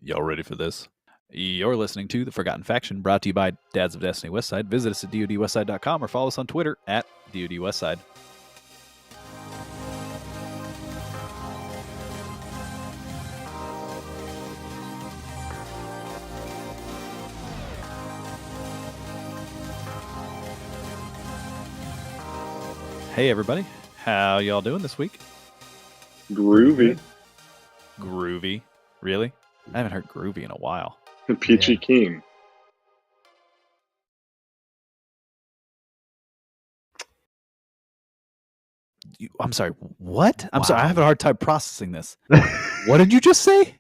Y'all ready for this? You're listening to The Forgotten Faction, brought to you by Dads of Destiny Westside. Visit us at dodwestside.com or follow us on Twitter at dodwestside. Hey, everybody. How y'all doing this week? Groovy. Groovy? Really? I haven't heard groovy in a while. Peachy keen. I'm sorry, what? I'm Wow. sorry, I have a hard time processing this. What did you just say?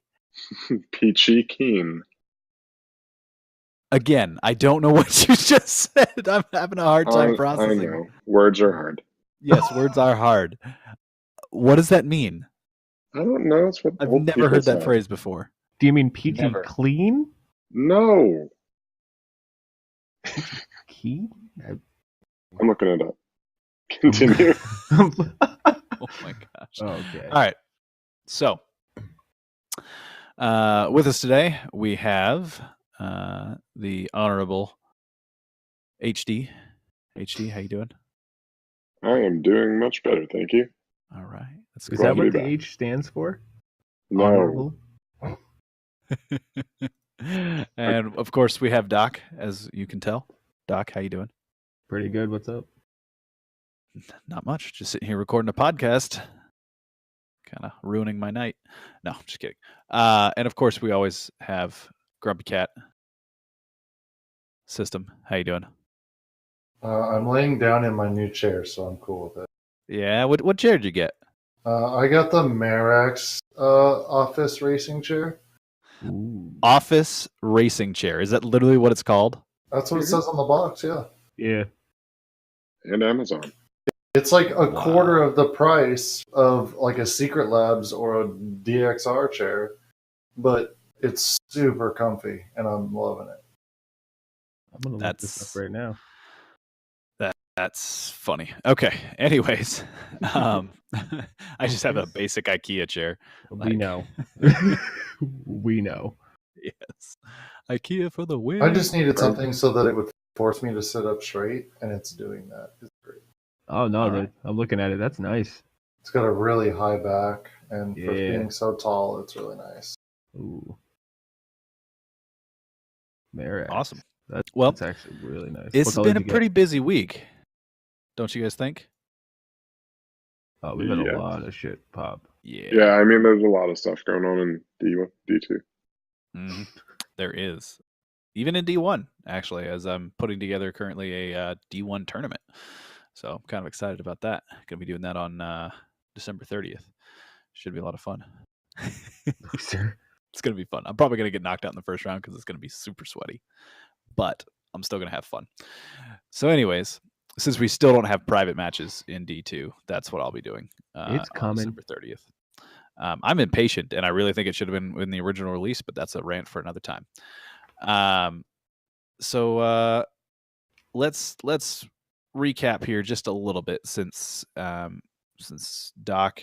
Peachy keen. Again, I don't know what you just said. I'm having a hard time processing. I know. Words are hard. Yes, words are hard. What does that mean? I don't know. It's what I've old never people heard that say. phrase before. Do you mean peachy Never. clean? No. Key? I'm looking it up. Continue. Oh my gosh. Okay. All right. So, with us today, we have the Honorable HD. HD, how you doing? I am doing much better, thank you. All right. That's Is good. that Glad to what be the back. H stands for? No. Honorable? And of course, we have Doc, as you can tell. Doc, how you doing? Pretty good. What's up? Not much. Just sitting here recording a podcast. Kind of ruining my night. No, just kidding. And of course, we always have Grumpy Cat. System, how you doing? I'm laying down in my new chair, so I'm cool with it. Yeah, what chair did you get? I got the Marax office racing chair. Ooh. Office racing chair. Is that literally what it's called? That's what it says on the box, yeah. Yeah. And Amazon. It's like a Wow. quarter of the price of like a Secret Labs or a DXR chair, but it's super comfy, and I'm loving it. I'm going to look this That's- up right now. That's funny. Okay. Anyways, I just have a basic IKEA chair. We know. We know. Yes. IKEA for the win. I just needed something so that it would force me to sit up straight, and it's doing that. It's great. Oh, no. All right. I'm looking at it. That's nice. It's got a really high back, and for Yeah. being so tall, it's really nice. Ooh. Marax. Awesome. That's, Well, that's actually really nice. It's What color been did a you get? pretty busy week. Don't you guys think? Oh, we've had Yeah. a lot of shit pop. Yeah, I mean, there's a lot of stuff going on in D2. Mhm. There is. Even in D1, actually, as I'm putting together currently a D1 tournament. So I'm kind of excited about that. Going to be doing that on December 30th. Should be a lot of fun. Sure. It's going to be fun. I'm probably going to get knocked out in the first round because it's going to be super sweaty. But I'm still going to have fun. So anyways, since we still don't have private matches in D2, that's what I'll be doing It's on coming. December 30th. I'm impatient, and I really think it should have been in the original release, but that's a rant for another time. So let's recap here just a little bit since Doc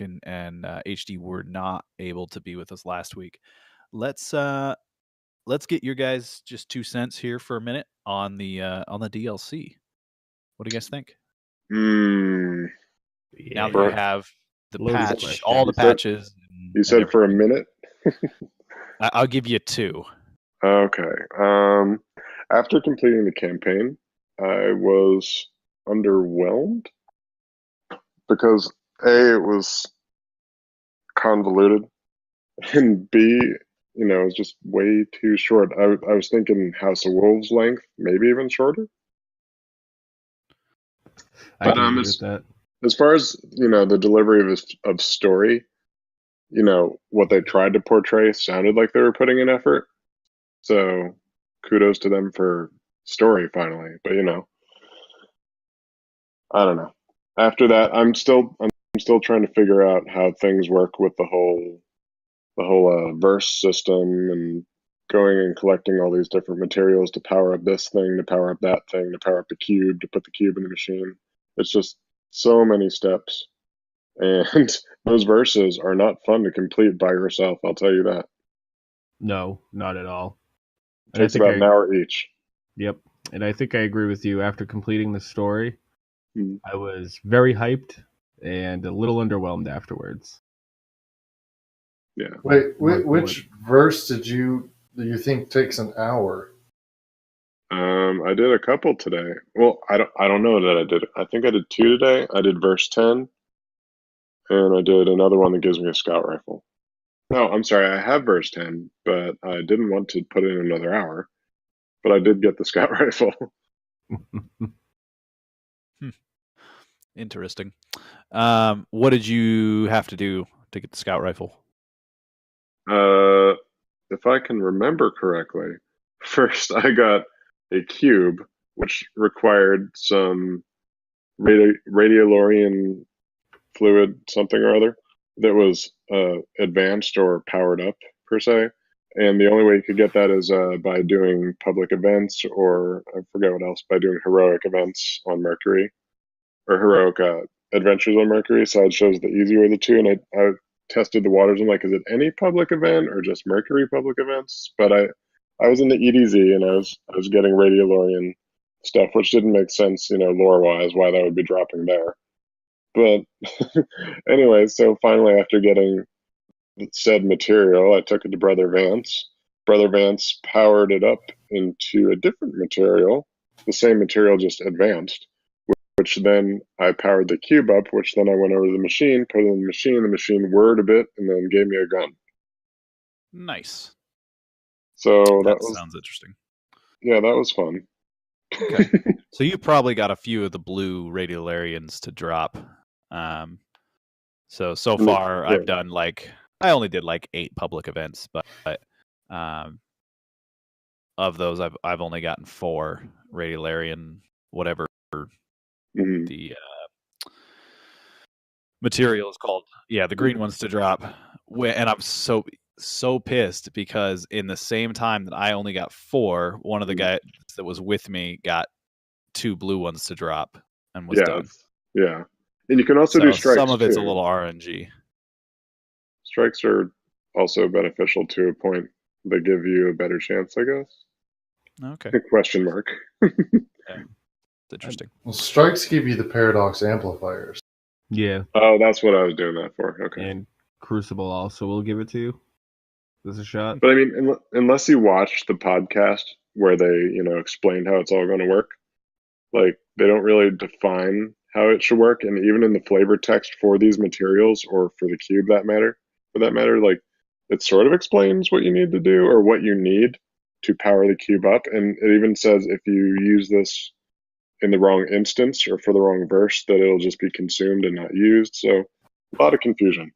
and HD were not able to be with us last week. Let's get your guys just 2 cents here for a minute on the DLC. What do you guys think? Now that you have the Loaded patch, question. all the You said- patches. You said for a minute? I'll give you 2. Okay. After completing the campaign, I was underwhelmed because A, it was convoluted, and B, it was just way too short. I was thinking House of Wolves length, maybe even shorter. I But, can agree it's- with that. As far as the delivery of story, what they tried to portray sounded like they were putting in effort. So kudos to them for story finally. But I don't know. After that, I'm still trying to figure out how things work with the whole verse system and going and collecting all these different materials to power up this thing, to power up that thing, to power up the cube, to put the cube in the machine. It's just so many steps. And those verses are not fun to complete by yourself, I'll tell you that. No, not at all. And I Takes think about an hour each. Yep. And I think I agree with you. After completing the story, Hmm. I was very hyped and a little underwhelmed afterwards. Yeah. Which verse do you think takes an hour? I did a couple today. Well, I don't know that I did. I think I did 2 today. I did verse 10, and I did another one that gives me a scout rifle. No, I'm sorry. I have verse 10, but I didn't want to put in another hour. But I did get the scout rifle. Interesting. What did you have to do to get the scout rifle? If I can remember correctly, first I got a cube, which required some radiolarian fluid, something or other, that was advanced or powered up per se. And the only way you could get that is by doing public events, or I forget what else, by doing heroic events on Mercury, or heroic adventures on Mercury. So I chose the easier of the two, and I tested the waters. I'm like, is it any public event or just Mercury public events? But I was in the EDZ, and I was getting Radiolarian stuff, which didn't make sense, lore wise, why that would be dropping there. But anyway, so finally, after getting said material, I took it to Brother Vance. Brother Vance powered it up into a different material, the same material just advanced, which then I powered the cube up, which then I went over to the machine, put it in the machine whirred a bit, and then gave me a gun. Nice. So that sounds interesting. Yeah, that was fun. Okay. So you probably got a few of the blue Radiolarians to drop. So far yeah. I've done I only did 8 public events, but of those I've only gotten 4 Radiolarian whatever the material is called. Yeah, the green ones to drop. And I'm so pissed because in the same time that I only got 4, one of the guys that was with me got 2 blue ones to drop and was done. Yeah. And you can also do strikes. Some of it's too. a little RNG. Strikes are also beneficial to a point. They give you a better chance, I guess. Okay. Question mark. Yeah. It's interesting. Well, strikes give you the paradox amplifiers. Yeah. Oh, that's what I was doing that for. Okay. And Crucible also will give it to you. There's a shot. But I mean, unless you watch the podcast where they, explain how it's all going to work, they don't really define how it should work. And even in the flavor text for these materials, or for the cube for that matter, it sort of explains what you need to do or what you need to power the cube up. And it even says if you use this in the wrong instance or for the wrong verse, that it'll just be consumed and not used. So a lot of confusion.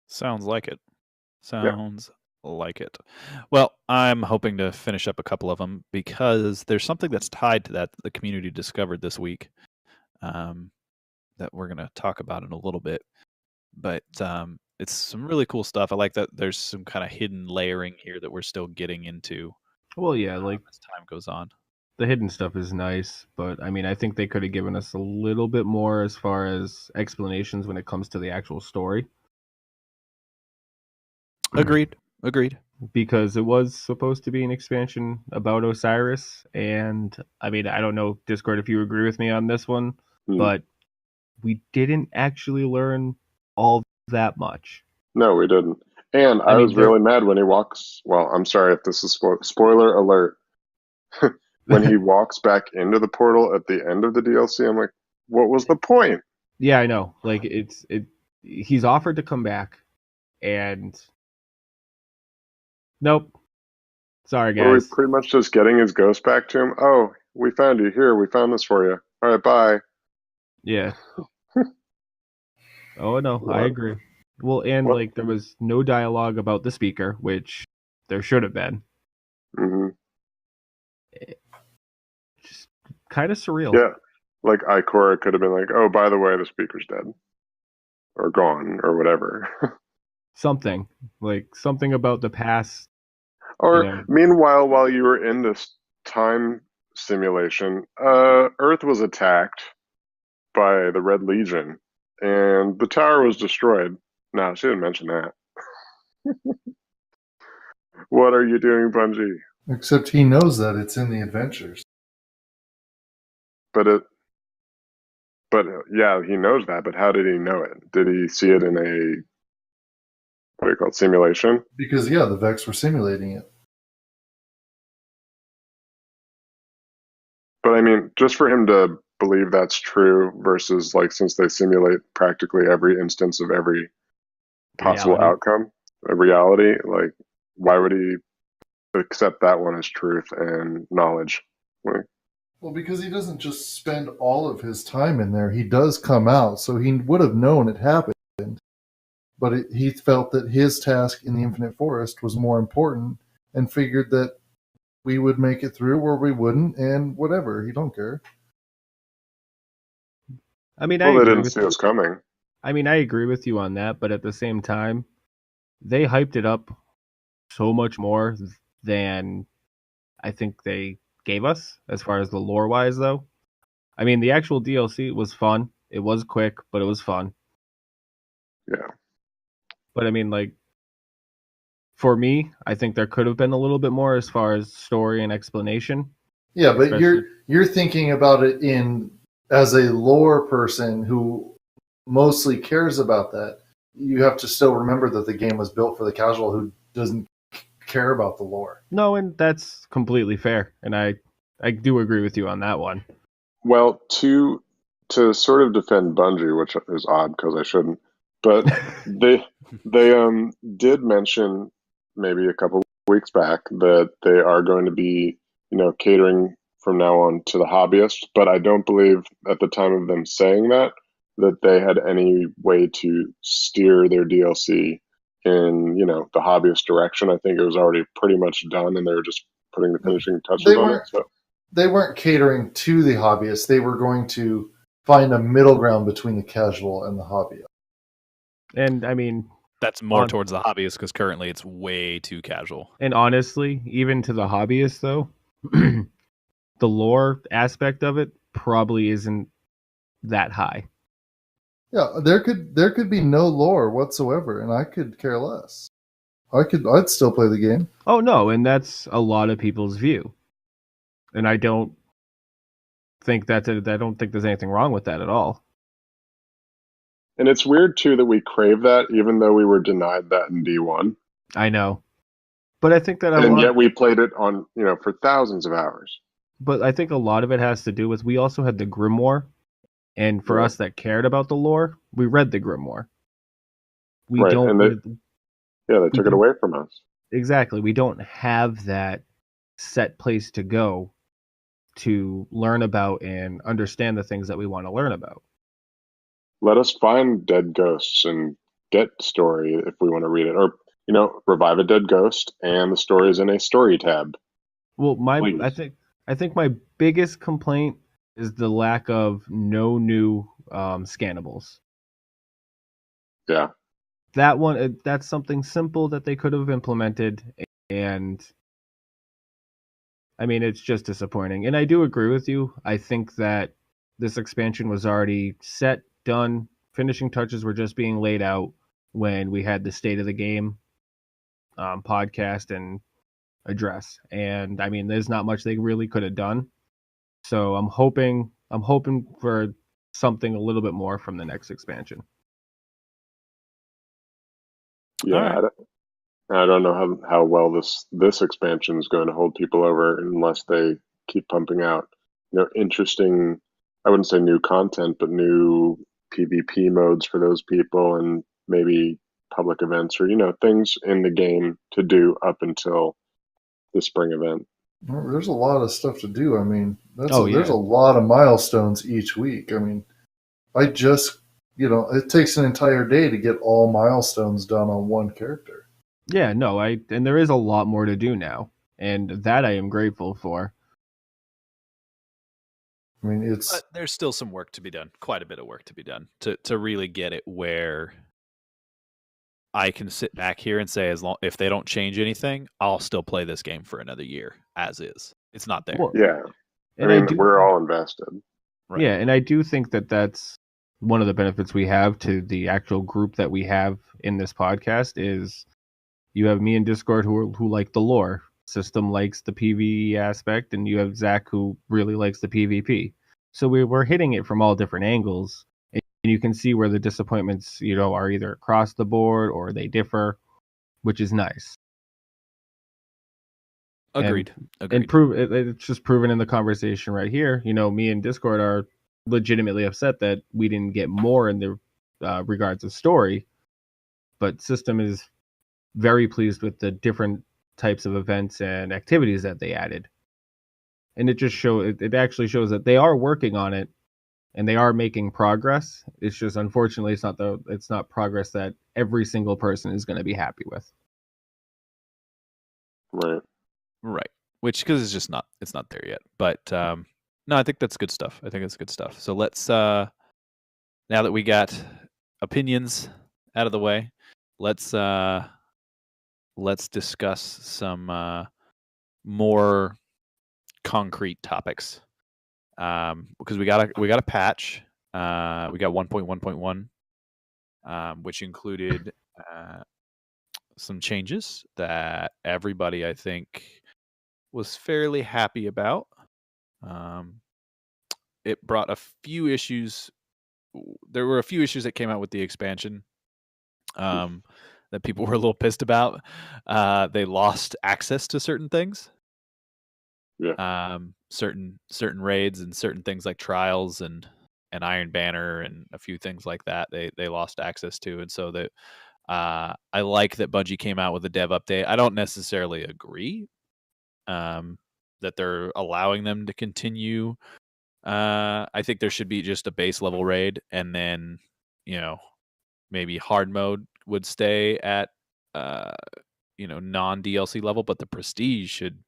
Sounds like it. Like it. Well, I'm hoping to finish up a couple of them because there's something that's tied to that the community discovered this week that we're going to talk about in a little bit. But it's some really cool stuff. I like that there's some kind of hidden layering here that we're still getting into. Well, yeah, as time goes on. The hidden stuff is nice, but I mean, I think they could have given us a little bit more as far as explanations when it comes to the actual story. Agreed. Because it was supposed to be an expansion about Osiris, and I mean, I don't know, Discord, if you agree with me on this one, but we didn't actually learn all that much. No, we didn't. And I was really mad when he walks. Well, I'm sorry if this is spoiler alert. When he walks back into the portal at the end of the DLC, I'm like, what was the point? Yeah, I know. He's offered to come back, and nope. Sorry, guys. Were we pretty much just getting his ghost back to him? Oh, we found you. Here, we found this for you. All right, bye. Yeah. Oh, no, I agree. Well, and there was no dialogue about the speaker, which there should have been. Mm-hmm. Just kind of surreal. Yeah, Ikora could have been like, oh, by the way, the speaker's dead. Or gone, or whatever. Something about the past. Or, meanwhile, while you were in this time simulation, Earth was attacked by the Red Legion, and the tower was destroyed. No, she didn't mention that. What are you doing, Bungie? Except he knows that it's in the adventures. But yeah, he knows that. But how did he know it? Did he see it in a what do you call it, simulation? Because, yeah, the Vex were simulating it. But I mean, just for him to believe that's true versus like since they simulate practically every instance of every possible Reality. outcome, a reality, like why would he accept that one as truth and knowledge? Like, Well, because he doesn't just spend all of his time in there. He does come out, so he would have known it happened. But he felt that his task in the Infinite Forest was more important and figured that we would make it through or we wouldn't, and whatever. He don't care. I mean, well, they didn't see us coming. I mean, I agree with you on that, but at the same time, they hyped it up so much more than I think they gave us as far as the lore wise, though. I mean, the actual DLC was fun. It was quick, but it was fun. Yeah. But I mean, like, for me, I think there could have been a little bit more as far as story and explanation. Yeah, but Especially- you're thinking about it in as a lore person who mostly cares about that. You have to still remember that the game was built for the casual who doesn't care about the lore. No, and that's completely fair, and I do agree with you on that one. Well, to sort of defend Bungie, which is odd because I shouldn't, but they did mention maybe a couple weeks back that they are going to be catering from now on to the hobbyists. But I don't believe at the time of them saying that they had any way to steer their DLC in the hobbyist direction. I think it was already pretty much done, and they were just putting the finishing touches on it. So they weren't catering to the hobbyists. They were going to find a middle ground between the casual and the hobbyist. And I mean, that's more towards the hobbyist because currently it's way too casual. And honestly, even to the hobbyist though, the lore aspect of it probably isn't that high. Yeah, there could be no lore whatsoever, and I could care less. I'd still play the game. Oh no, and that's a lot of people's view. And I don't think there's anything wrong with that at all. And it's weird too that we crave that, even though we were denied that in D1. I know, but I think that yet we played it on for thousands of hours. But I think a lot of it has to do with we also had the Grimoire, and for us that cared about the lore, we read the Grimoire. We don't. They took it away from us. Exactly, we don't have that set place to go to learn about and understand the things that we want to learn about. Let us find dead ghosts and get story if we want to read it, or revive a dead ghost and the story is in a story tab. Well, I think my biggest complaint is the lack of no new scannables. Yeah, that one that's something simple that they could have implemented, and I mean it's just disappointing. And I do agree with you. I think that this expansion was already set, done. Finishing touches were just being laid out when we had the State of the Game podcast and address. And I mean, there's not much they really could have done. So I'm hoping for something a little bit more from the next expansion. Yeah, right. I don't know how well this expansion is going to hold people over unless they keep pumping out interesting, I wouldn't say new content, but new PvP modes for those people, and maybe public events or things in the game to do up until the spring event. Well, there's a lot of stuff to do. I mean, there's a lot of milestones each week. I mean, it takes an entire day to get all milestones done on one character. Yeah, no, and there is a lot more to do now, and that I am grateful for. I mean, but there's still some work to be done, quite a bit of work to be done to really get it where I can sit back here and say, if they don't change anything, I'll still play this game for another year as is. It's not there. Well, yeah, I mean, we're all invested. Right. Yeah, and I do think that that's one of the benefits we have to the actual group that we have in this podcast is You have me in Discord who like the lore. System likes the PvE aspect, and you have Zach who really likes the PvP. So we're hitting it from all different angles, and you can see where the disappointments, are either across the board or they differ, which is nice. Agreed. And it's just proven in the conversation right here. Me and Discord are legitimately upset that we didn't get more in the regards of story, but System is very pleased with the different types of events and activities that they added. And it actually shows that they are working on it and they are making progress. It's just, unfortunately, it's not progress that every single person is going to be happy with. Right. Because it's not there yet. But no, I think that's good stuff. So let's now that we got opinions out of the way, let's discuss some more concrete topics. Because we got a patch. We got 1.1.1, which included some changes that everybody, I think, was fairly happy about. It brought a few issues. There were a few issues that came out with the expansion that people were a little pissed about. They lost access to certain things. Yeah. Certain raids and certain things like trials and Iron Banner and a few things like that they lost access to, and so that I like that Bungie came out with a dev update. I don't necessarily agree that they're allowing them to continue. I think there should be just a base level raid, and then maybe hard mode would stay at non DLC level, but the prestige should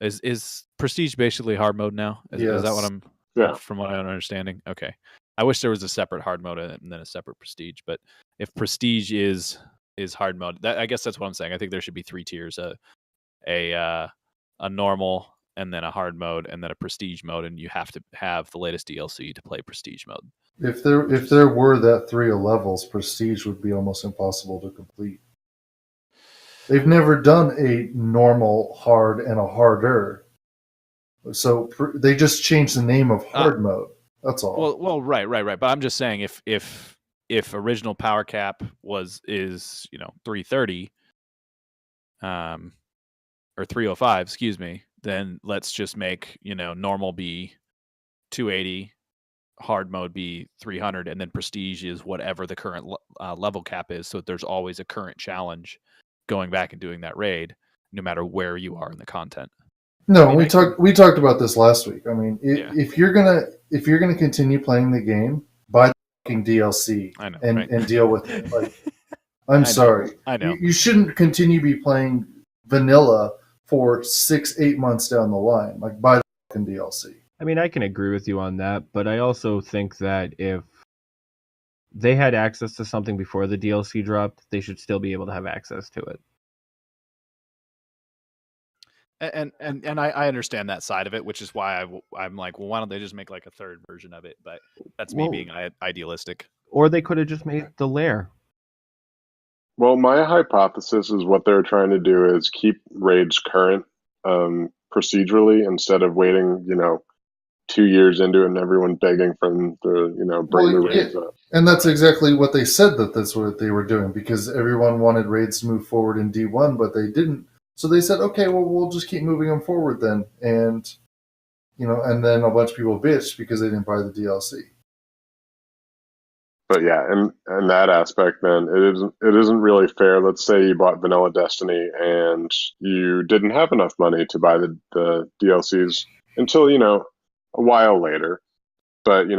is prestige basically hard mode now? Is that what I'm? Yeah. From what I'm understanding. Okay. I wish there was a separate hard mode and then a separate prestige, but if prestige is hard mode, I guess that's what I'm saying. I think there should be 3 tiers: a normal, and then a hard mode, and then a prestige mode, and you have to have the latest DLC to play prestige mode. If there were that 3 levels, prestige would be almost impossible to complete. They've never done a normal, hard, and a harder. So they just changed the name of hard mode. That's all. Well, right. But I'm just saying, if original power cap is 330, or 305, excuse me, then let's just make normal be 280, hard mode be 300, and then prestige is whatever the current level cap is. So there's always a current challenge going back and doing that raid, no matter where you are in the content. No, we talked about this last week. I mean, if you're gonna continue playing the game, buy the fucking DLC and deal with it. Like, I'm sorry, I know you shouldn't continue be playing vanilla for 6-8 months down the line. Like, buy the fucking DLC. I mean, I can agree with you on that, but I also think that if they had access to something before the DLC dropped, they should still be able to have access to it. And I understand that side of it, which is why I'm like, well, why don't they just make like a third version of it? But that's me being idealistic. Or they could have just made the lair. Well, my hypothesis is what they're trying to do is keep raids current procedurally, instead of waiting 2 years into it and everyone begging for them to bring the raids up. And that's exactly what they said, that's what they were doing, because everyone wanted raids to move forward in D1, but they didn't. So they said, okay, well, we'll just keep moving them forward then. And, and then a bunch of people bitched because they didn't buy the DLC. But yeah, in that aspect, then it isn't really fair. Let's say you bought Vanilla Destiny and you didn't have enough money to buy the DLCs until, a while later. But,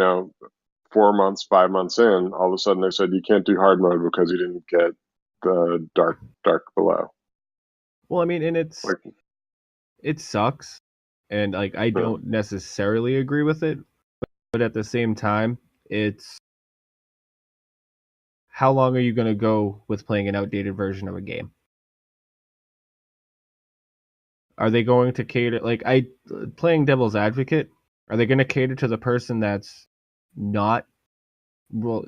4 months, 5 months in, all of a sudden they said you can't do hard mode because you didn't get the dark below. Well, I mean, and it sucks, and like I don't necessarily agree with it, but at the same time, it's how long are you going to go with playing an outdated version of a game? Are they going to cater, playing devil's advocate, are they going to cater to the person that's not, well,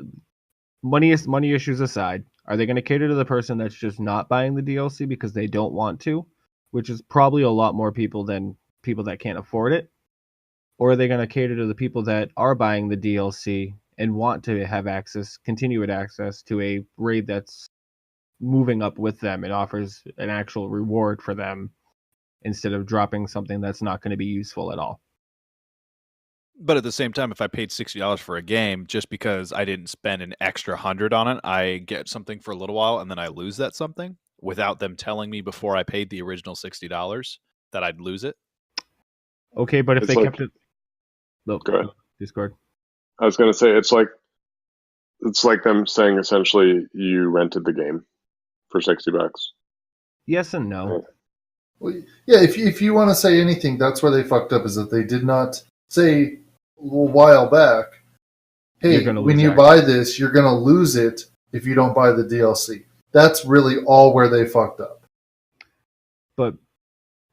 money issues aside, Are they going to cater to the person that's just not buying the DLC because they don't want to, which is probably a lot more people than people that can't afford it? Or are they going to cater to the people that are buying the DLC and want to have access, continued access to a raid that's moving up with them and offers an actual reward for them instead of dropping something that's not going to be useful at all? But at the same time, if I paid $60 for a game just because I didn't spend an extra 100 on it, I get something for a little while and then I lose that something without them telling me before I paid the original $60 that I'd lose it. Okay, but if It's they like- kept it, look, Go ahead. Discord. I was going to say it's like them saying essentially you rented the game for $60. Yes and no. Well, yeah, if you want to say anything, that's where they fucked up, is that they did not say a little while back, hey, when you buy this, you're going to lose it if you don't buy the DLC. That's really all where they fucked up. But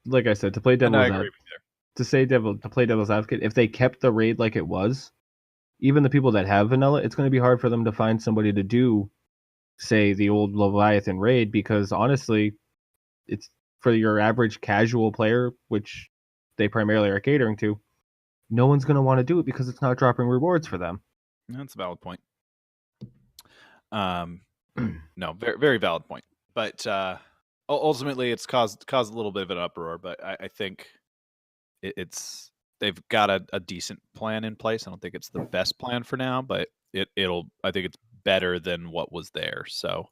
like I said, to play devil's advocate, if they kept the raid like it was, even the people that have vanilla, it's going to be hard for them to find somebody to do, say, the old Leviathan raid, because honestly, it's for your average casual player, which they primarily are catering to. No one's going to want to do it because it's not dropping rewards for them. That's a valid point. No, very, very valid point. But ultimately, it's caused a little bit of an uproar. But I think they've got a decent plan in place. I don't think it's the best plan for now, but I think it's better than what was there. So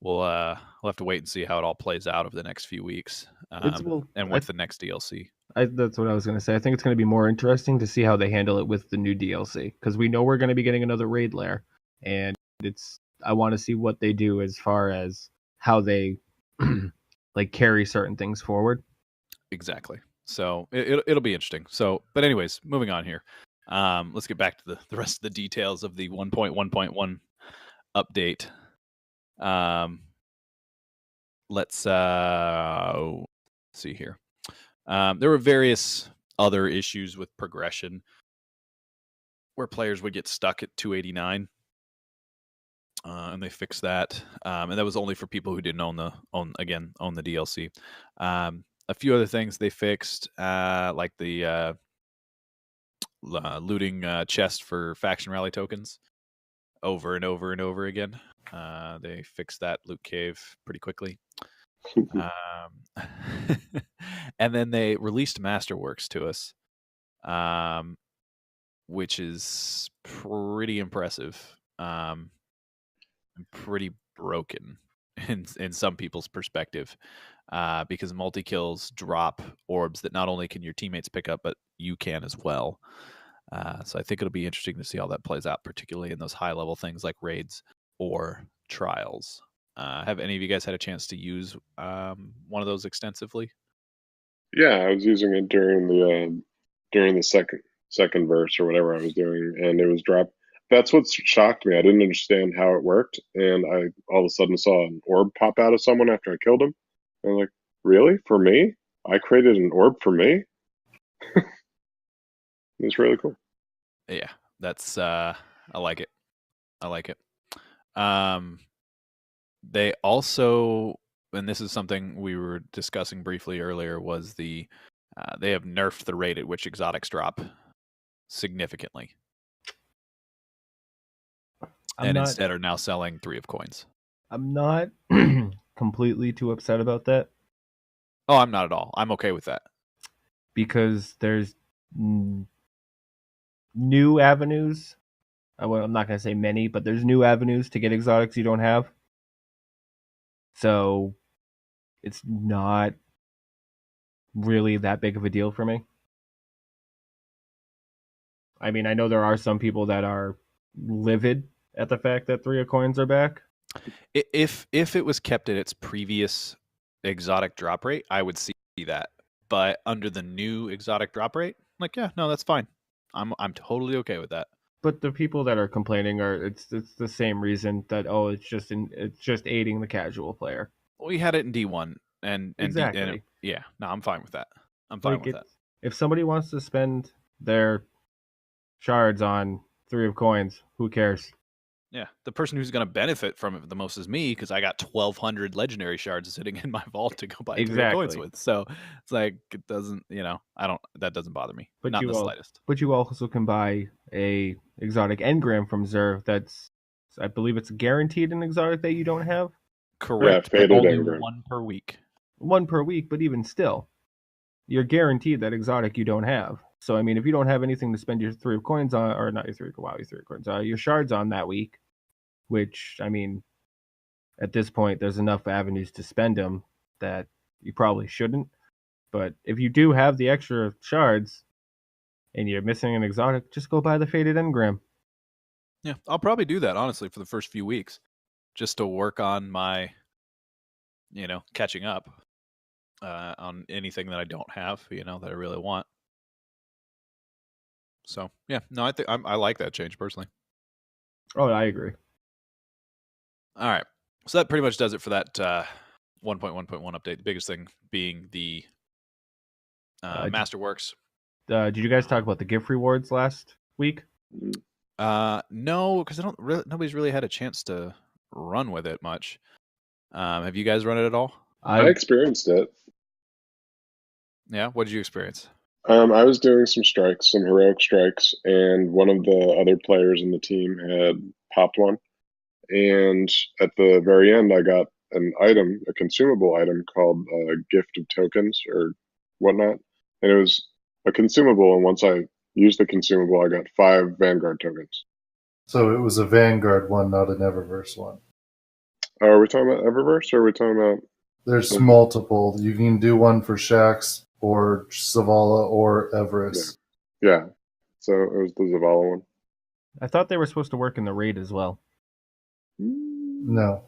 we'll have to wait and see how it all plays out over the next few weeks, and with the next DLC. That's what I was going to say. I think it's going to be more interesting to see how they handle it with the new DLC, because we know we're going to be getting another raid lair, and I want to see what they do as far as how they like carry certain things forward. Exactly. So it'll be interesting. So, but anyways, moving on here. Let's get back to the rest of the details of the 1.1.1 update. Let's see here. There were various other issues with progression where players would get stuck at 289, and they fixed that. And that was only for people who didn't own the DLC. A few other things they fixed, like the looting chest for faction rally tokens over and over and over again. They fixed that loot cave pretty quickly. And then they released Masterworks to us, which is pretty impressive, and pretty broken in some people's perspective, because multi-kills drop orbs that not only can your teammates pick up, but you can as well. So I think it'll be interesting to see how that plays out, particularly in those high-level things like raids or trials. Have any of you guys had a chance to use one of those extensively? Yeah, I was using it during the second verse or whatever I was doing, and it was dropped. That's what shocked me. I didn't understand how it worked, and I all of a sudden saw an orb pop out of someone after I killed him. And I'm like, really? For me? I created an orb for me? It's really cool. Yeah, that's I like it. I like it. They also, and this is something we were discussing briefly earlier, was they have nerfed the rate at which exotics drop significantly, instead are now selling 3 of coins. I'm not completely too upset about that. Oh, I'm not at all. I'm okay with that. Because there's new avenues. I'm not going to say many, but there's new avenues to get exotics you don't have. So it's not really that big of a deal for me. I mean, I know there are some people that are livid at the fact that 3 of coins are back. If it was kept at its previous exotic drop rate, I would see that. But under the new exotic drop rate, like, yeah, no, that's fine. I'm totally okay with that. But the people that are complaining it's the same reason that it's just aiding the casual player. We had it in D1 and exactly. Yeah, no, I'm fine with that. I'm fine with that. If somebody wants to spend their shards on 3 of coins, who cares? Yeah, the person who's going to benefit from it the most is me because I got 1,200 legendary shards sitting in my vault to go buy 3 coins with. So it's like it doesn't, that doesn't bother me, not in the slightest. But you also can buy a exotic engram from Zer that's, I believe it's guaranteed an exotic that you don't have. Correct, yeah, but only engram. 1 per week. 1 per week, but even still, you're guaranteed that exotic you don't have. So I mean, if you don't have anything to spend your 3 coins on, or not your 3 coins, your shards on that week, which I mean, at this point, there's enough avenues to spend them that you probably shouldn't. But if you do have the extra shards and you're missing an exotic, just go buy the Faded Engram. Yeah, I'll probably do that, honestly, for the first few weeks, just to work on my, catching up on anything that I don't have, that I really want. So, yeah, no, I think I like that change, personally. Oh, I agree. All right. So that pretty much does it for that 1.1.1 update. The biggest thing being the Masterworks. Did you guys talk about the gift rewards last week? No, because nobody's really had a chance to run with it much. Have you guys run it at all? I experienced it. Yeah, what did you experience? I was doing some strikes, some heroic strikes, and one of the other players in the team had popped one. And at the very end, I got an item, a consumable item called Gift of Tokens or whatnot. And it was a consumable, and once I used the consumable, I got 5 Vanguard tokens. So it was a Vanguard one, not an Eververse one. Oh, are we talking about Eververse, or are we talking about... There's multiple. You can do one for Shaxx or Zavala or Everest. Yeah. So it was the Zavala one. I thought they were supposed to work in the raid as well. No.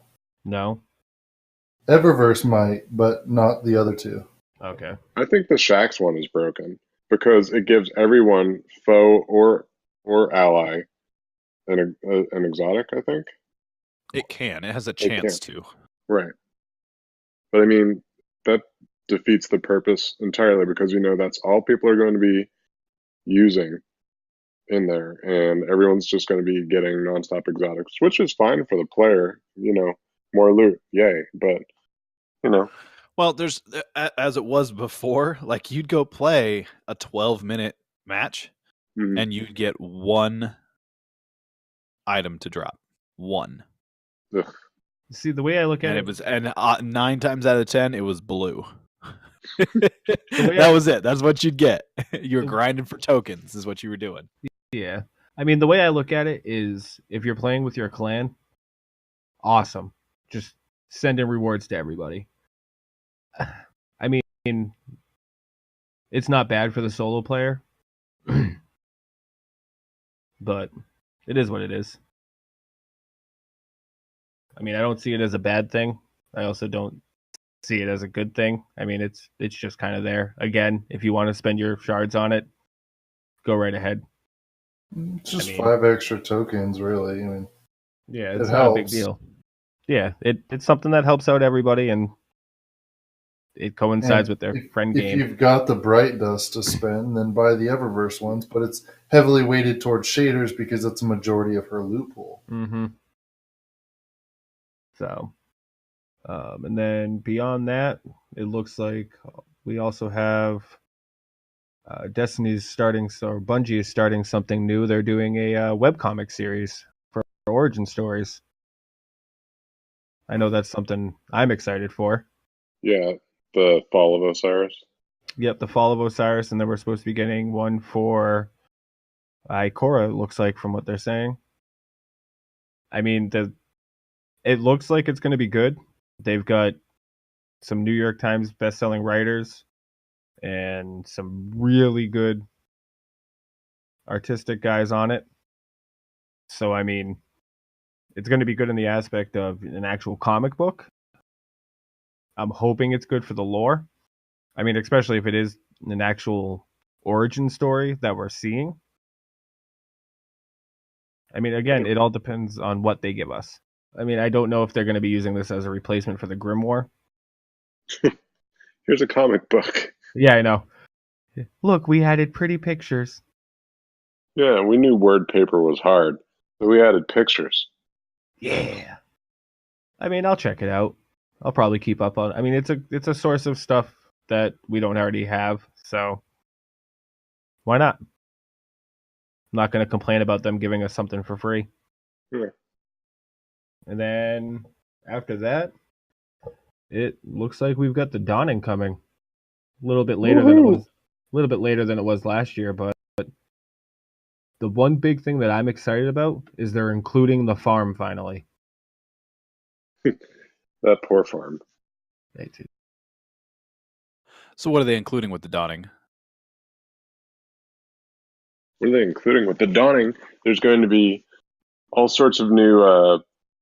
Eververse might, but not the other two. Okay. I think the Shaxx one is broken because it gives everyone, foe or ally, an exotic, I think. It can. It has a chance to. Right. But I mean, that defeats the purpose entirely because that's all people are going to be using in there, and everyone's just going to be getting nonstop exotics, which is fine for the player. More loot, yay! But well, there's as it was before. Like you'd go play a 12-minute match, and you'd get 1 item to drop. 1. Ugh. See, the way I look at it, was 9 times out of 10 it was blue. That was it. That's what you'd get. You were grinding for tokens, is what you were doing. Yeah, I mean, the way I look at it is, if you're playing with your clan, awesome. Just send in rewards to everybody. I mean, it's not bad for the solo player, but it is what it is. I mean, I don't see it as a bad thing. I also don't see it as a good thing. I mean, it's just kind of there. Again, if you want to spend your shards on it, go right ahead. It's just 5 extra tokens, really. I mean, yeah, it's not a big deal. Yeah, it's something that helps out everybody, and it coincides with their friend game. If you've got the Bright Dust to spend, then buy the Eververse ones, but it's heavily weighted towards shaders because it's a majority of her loot pool. Mm-hmm. So, and then beyond that, it looks like we also have Destiny's starting, or Bungie is starting something new. They're doing a webcomic series for origin stories. I know that's something I'm excited for. Yeah, the Fall of Osiris. Yep, the Fall of Osiris, and then we're supposed to be getting one for Ikora, it looks like, from what they're saying. I mean, it looks like it's going to be good. They've got some New York Times best-selling writers and some really good artistic guys on it. So, I mean, it's going to be good in the aspect of an actual comic book. I'm hoping it's good for the lore. I mean, especially if it is an actual origin story that we're seeing. I mean, again, it all depends on what they give us. I mean, I don't know if they're going to be using this as a replacement for the Grimoire. Here's a comic book. Yeah, I know. Look, we added pretty pictures. Yeah, we knew word paper was hard, but we added pictures. Yeah. I mean, I'll check it out. I'll probably keep up on. I mean, it's a source of stuff that we don't already have, so why not? I'm not going to complain about them giving us something for free. Yeah. And then after that, it looks like we've got the Dawning coming. A little bit later than it was. A little bit later than it was last year, but the one big thing that I'm excited about is they're including the farm finally. That poor farm. So what are they including with the Dawning? What are they including with the Dawning? There's going to be all sorts of new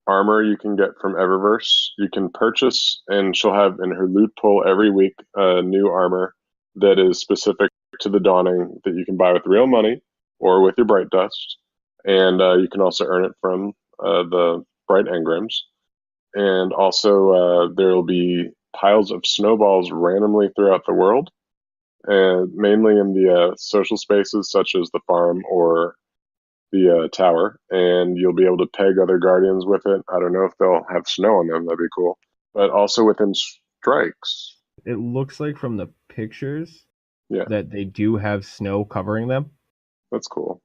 armor you can get from Eververse. You can purchase, and she'll have in her loot pool every week new armor that is specific to the Dawning that you can buy with real money or with your Bright Dust. And you can also earn it from the Bright Engrams. And also there will be piles of snowballs randomly throughout the world, and mainly in the social spaces such as the farm or the tower, and you'll be able to peg other guardians with it. I don't know if they'll have snow on them. That'd be cool. But also within strikes. It looks like from the pictures Yeah, that they do have snow covering them. that's cool.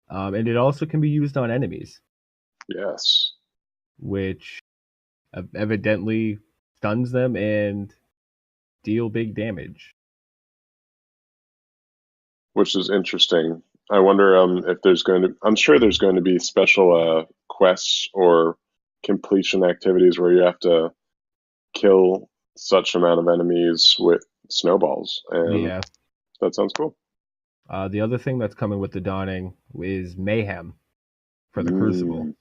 And it also can be used on enemies, Yes. which evidently stuns them and deal big damage. Which is interesting. I wonder if there's going to. I'm sure there's going to be special quests or completion activities where you have to kill such amount of enemies with snowballs, and Yeah. that sounds cool. The other thing that's coming with the Dawning is Mayhem for the Crucible.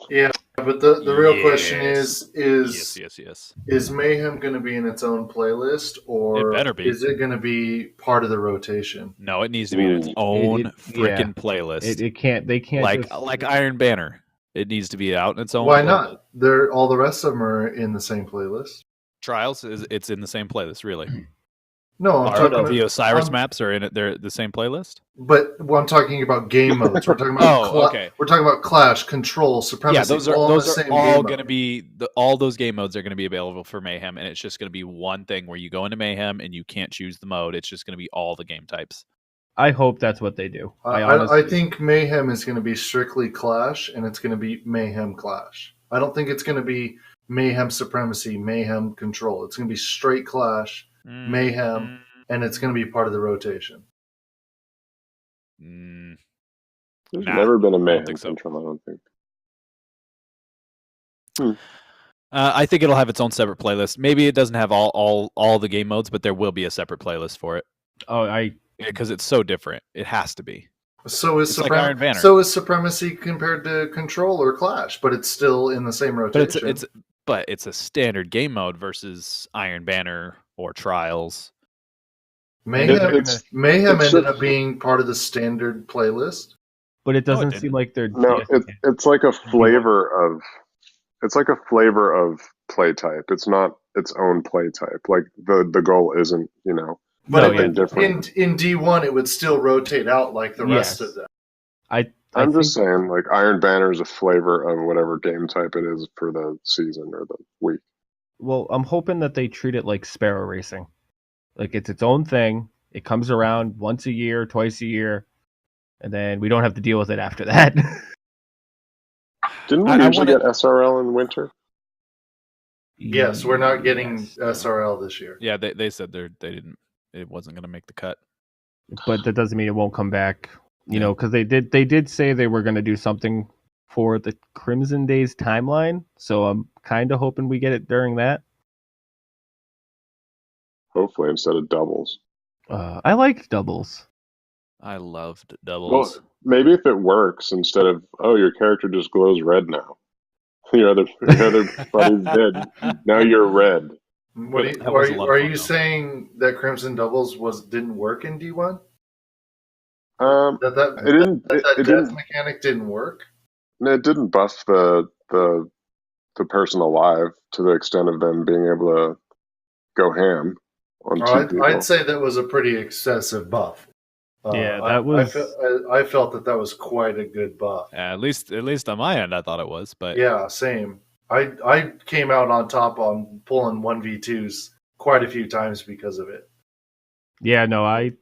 Yeah, but the real question is Yes. Mayhem going to be in its own playlist, or It better be. is it going to be part of the rotation? No, it needs to be in its own freaking playlist. It can't. They can't like Iron Banner. It needs to be out in its own. Why playlist. not? They're all the rest of them are in the same playlist. Trials it's in the same playlist, really. No, I'm talking about the Osiris maps are in it. They're the same playlist. But I'm talking about game modes. We're talking about okay. We're talking about Clash, Control, Supremacy. Yeah, those are same all game going to be all those game modes are going to be available for Mayhem, and it's just going to be one thing where you go into Mayhem and you can't choose the mode. It's just going to be all the game types. I hope that's what they do. I think Mayhem is going to be strictly Clash, and it's going to be Mayhem Clash. I don't think it's going to be Mayhem Supremacy, Mayhem Control. It's going to be straight Clash, Mayhem, and it's going to be part of the rotation. There's never been a Mayhem Control, I don't think. I think it'll have its own separate playlist. Maybe it doesn't have all the game modes, but there will be a separate playlist for it. Because it's so different. It has to be. So is like Iron Banner. So is Supremacy compared to Control or Clash, but it's still in the same rotation. But it's a standard game mode versus Iron Banner or Trials. Mayhem ended up being part of the standard playlist, but it doesn't seem like they're. No, it's like a flavor of. It's like a flavor of play type. It's not its own play type. Like the goal isn't, but different. In D1 it would still rotate out like the rest of them. I'm just saying, like Iron Banner is a flavor of whatever game type it is for the season or the week. Well, I'm hoping that they treat it like Sparrow Racing. Like it's its own thing. It comes around once a year, twice a year, and then we don't have to deal with it after that. Didn't we usually get SRL in winter? Yes, we're not getting SRL this year. Yeah, they said they didn't. It wasn't going to make the cut. But that doesn't mean it won't come back. Because they did say they were going to do something for the Crimson Days timeline. So I'm kind of hoping we get it during that. Hopefully, instead of doubles. I liked doubles. I loved doubles. Well, maybe if it works, instead of your character just glows red now. Your other buddies did. Now you're red. Are you saying that Crimson Doubles didn't work in D1? That death mechanic didn't work. No, it didn't buff the person alive to the extent of them being able to go ham on two people. I'd say that was a pretty excessive buff. Yeah, that was. I felt that was quite a good buff. At least on my end, I thought it was. But yeah, same. I came out on top on pulling 1v2s quite a few times because of it. Yeah, no, I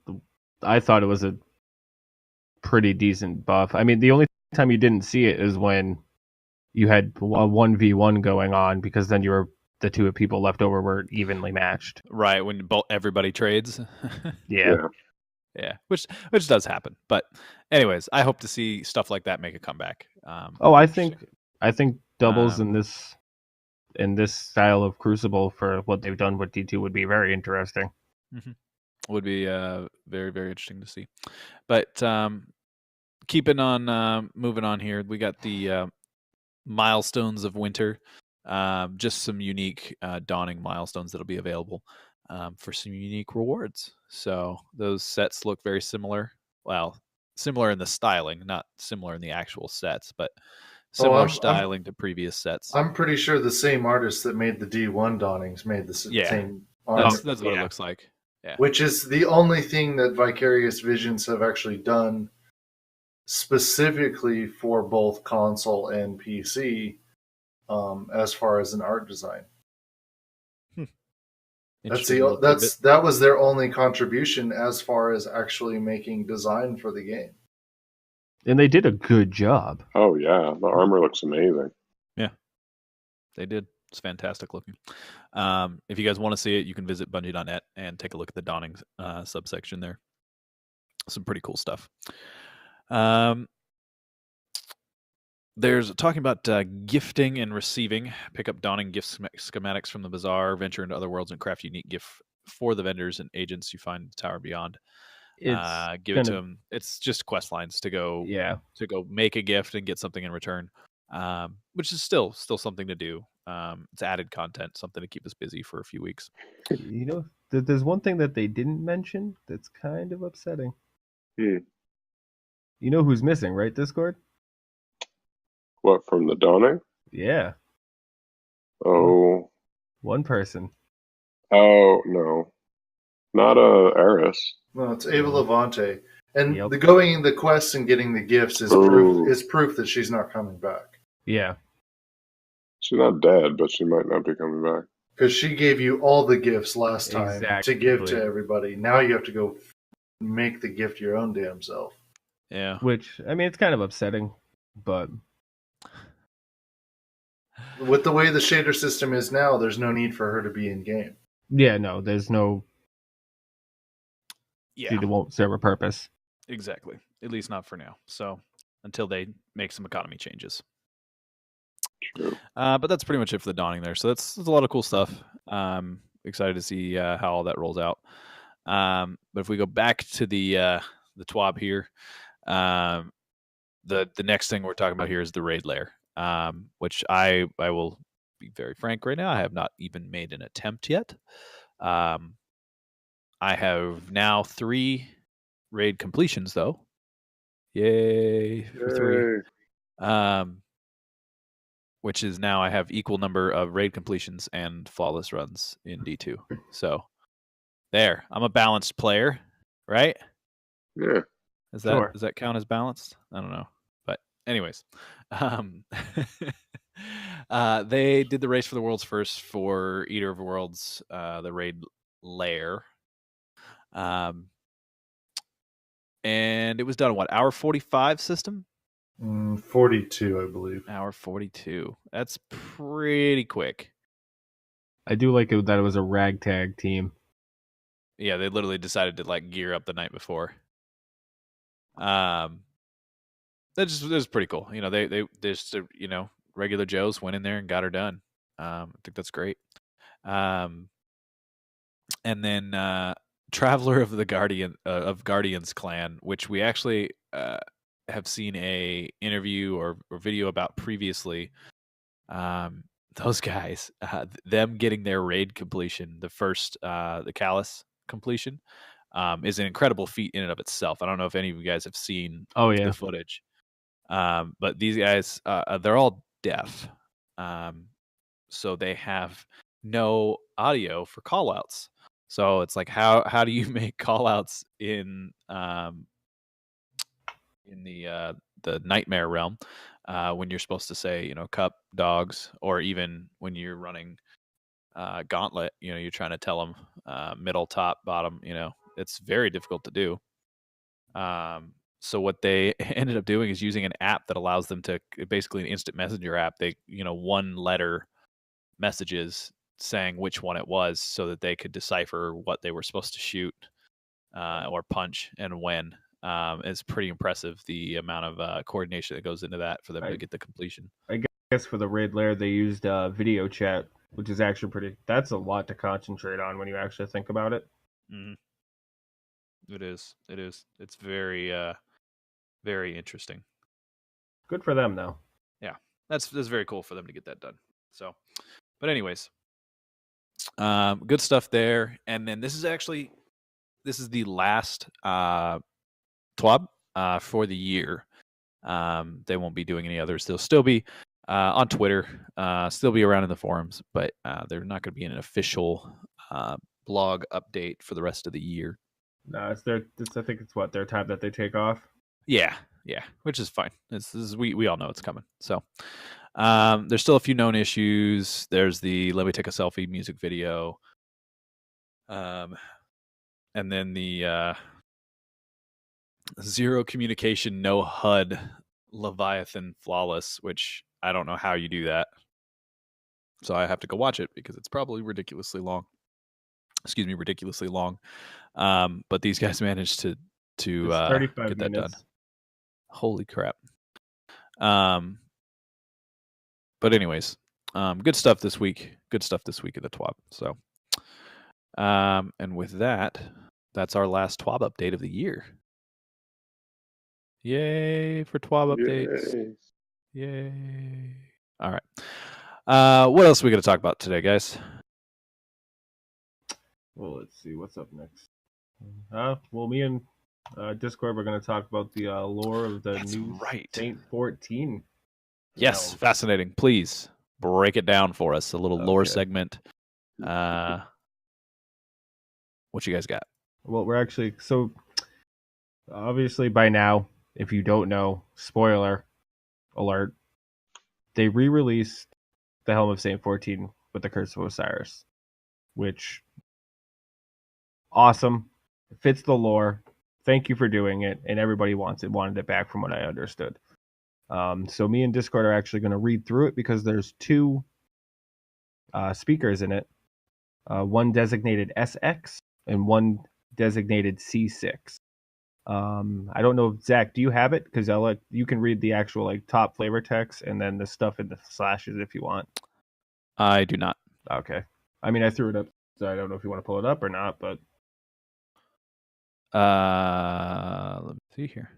thought it was a pretty decent buff. I mean, the only time you didn't see it is when you had a 1v1 going on, because then the two people left over were evenly matched. Right, when everybody trades. Yeah. Yeah, which does happen. But anyways, I hope to see stuff like that make a comeback. I think doubles in this style of Crucible for what they've done with D2 would be very interesting. Mm-hmm. Would be very, very interesting to see. But keeping on moving on here, we got the milestones of winter. Just some unique dawning milestones that'll be available for some unique rewards. So those sets look very similar. Well, similar in the styling, not similar in the actual sets, but similar styling to previous sets. I'm pretty sure the same artist that made the D1 dawnings made the same art. That's what it looks like. Yeah. Which is the only thing that Vicarious Visions have actually done specifically for both console and PC, as far as an art design. That was their only contribution as far as actually making design for the game. And they did a good job. Oh yeah, the armor looks amazing. Yeah, they did. It's fantastic looking. If you guys want to see it, you can visit Bungie.net and take a look at the Dawning subsection there. Some pretty cool stuff. There's talking about gifting and receiving. Pick up Dawning gift schematics from the bazaar, venture into other worlds, and craft unique gift for the vendors and agents you find in the Tower Beyond. Give it to them. It's just quest lines to go make a gift and get something in return, which is still something to do. It's added content, something to keep us busy for a few weeks. You know, there's one thing that they didn't mention that's kind of upsetting. You know who's missing, right, Discord? What, from the Dawning? Yeah. Oh. One person. Oh, no. Not Eris. No, it's Ava Levante. And the going the quests and getting the gifts is proof that she's not coming back. Yeah. She's not dead, but she might not be coming back. Because she gave you all the gifts last time to give to everybody. Now you have to go make the gift your own damn self. Yeah. Which, I mean, it's kind of upsetting, but... With the way the shader system is now, there's no need for her to be in game. Yeah, no, there's no... Yeah. She won't serve a purpose. Exactly. At least not for now. So, until they make some economy changes. True. But that's pretty much it for the Dawning there. So that's a lot of cool stuff. Excited to see how all that rolls out. But if we go back to the TWAB here, the next thing we're talking about here is the raid lair, which I will be very frank right now. I have not even made an attempt yet. I have now 3 raid completions though. Yay for 3. Which is now I have equal number of raid completions and flawless runs in D2. So there, I'm a balanced player, right? Yeah. Does that count as balanced? I don't know. But anyways, they did the race for the world's first for Eater of Worlds, the raid lair. And it was done in what, hour 45 system? 42, I believe. Hour 42. That's pretty quick. I do like it that it was a ragtag team. Yeah, they literally decided to like gear up the night before. That was pretty cool. You know, they just regular Joes went in there and got her done. I think that's great. And then Traveler of the Guardians clan, which we actually have seen a interview or video about previously. Those guys, them getting their raid completion, the first the Callus completion, is an incredible feat in and of itself. I don't know if any of you guys have seen the footage, but these guys, they're all deaf, so they have no audio for callouts. So it's like, how do you make callouts in in the nightmare realm, when you're supposed to say, cup, dogs, or even when you're running gauntlet, you're trying to tell them middle, top, bottom. It's very difficult to do. So what they ended up doing is using an app that allows them to, basically an instant messenger app. They, one letter messages saying which one it was, so that they could decipher what they were supposed to shoot or punch and when. It's pretty impressive, the amount of coordination that goes into that for them to get the completion. I guess for the raid lair they used video chat, which is actually that's a lot to concentrate on when you actually think about it. Mm-hmm. It is. It's very very interesting. Good for them, though. Yeah, that's very cool for them to get that done. So, but anyways, good stuff there. And then this is the last TWAB for the year. They won't be doing any others. They'll still be on Twitter, still be around in the forums, but they're not going to be an official blog update for the rest of the year. No, I think it's their time that they take off. Yeah, which is fine. We all know it's coming. So there's still a few known issues. There's the "Let Me Take a Selfie" music video, and then the zero communication, no HUD Leviathan Flawless, which I don't know how you do that. So I have to go watch it because it's probably ridiculously long. But these guys managed to get that done. Holy crap. But anyways, good stuff this week. Good stuff this week at the TWAB. So, and with that, that's our last TWAB update of the year. Yay for TWAB updates. Yay. All right. What else are we going to talk about today, guys? Well, let's see. What's up next? Well, me and Discord, we're going to talk about the lore of the new Saint 14. Yes, fascinating. Please break it down for us. A little lore segment. What you guys got? Well, we're actually, so obviously by now, if you don't know, spoiler alert, they re-released the Helm of Saint 14 with the Curse of Osiris, which awesome. It fits the lore. Thank you for doing it, and everybody wanted it back from what I understood. So me and Discord are actually going to read through it because there's two speakers in it, one designated SX and one designated C6. I don't know, Zach, do you have it? Because you can read the actual top flavor text and then the stuff in the slashes if you want. I do not. Okay. I mean, I threw it up, so I don't know if you want to pull it up or not, but let me see here.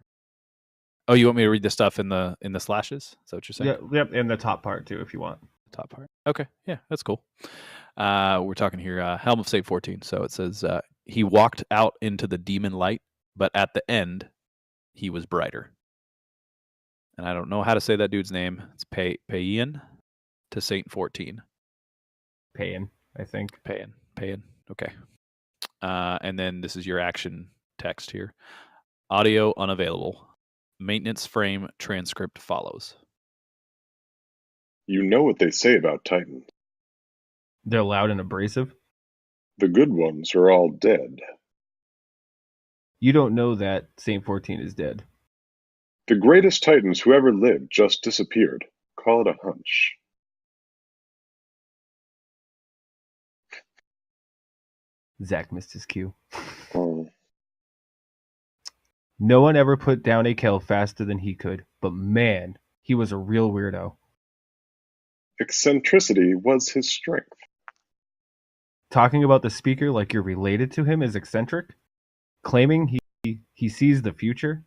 Oh, you want me to read the stuff in the slashes? Is that what you're saying? Yeah, yep, and the top part too, if you want. The top part. Okay, yeah, that's cool. We're talking here, Helm of Saint 14. So it says, he walked out into the demon light, but at the end, he was brighter. And I don't know how to say that dude's name. It's Payan to Saint 14. Payan, I think. Payan. Okay. And then this is your action text here. Audio unavailable. Maintenance frame transcript follows. You know what they say about Titans. They're loud and abrasive. The good ones are all dead. You don't know that Saint 14 is dead. The greatest Titans who ever lived just disappeared. Call it a hunch. Zach missed his cue. Oh. No one ever put down a kill faster than he could, but man, he was a real weirdo. Eccentricity was his strength. Talking about the speaker like you're related to him is eccentric? Claiming he sees the future?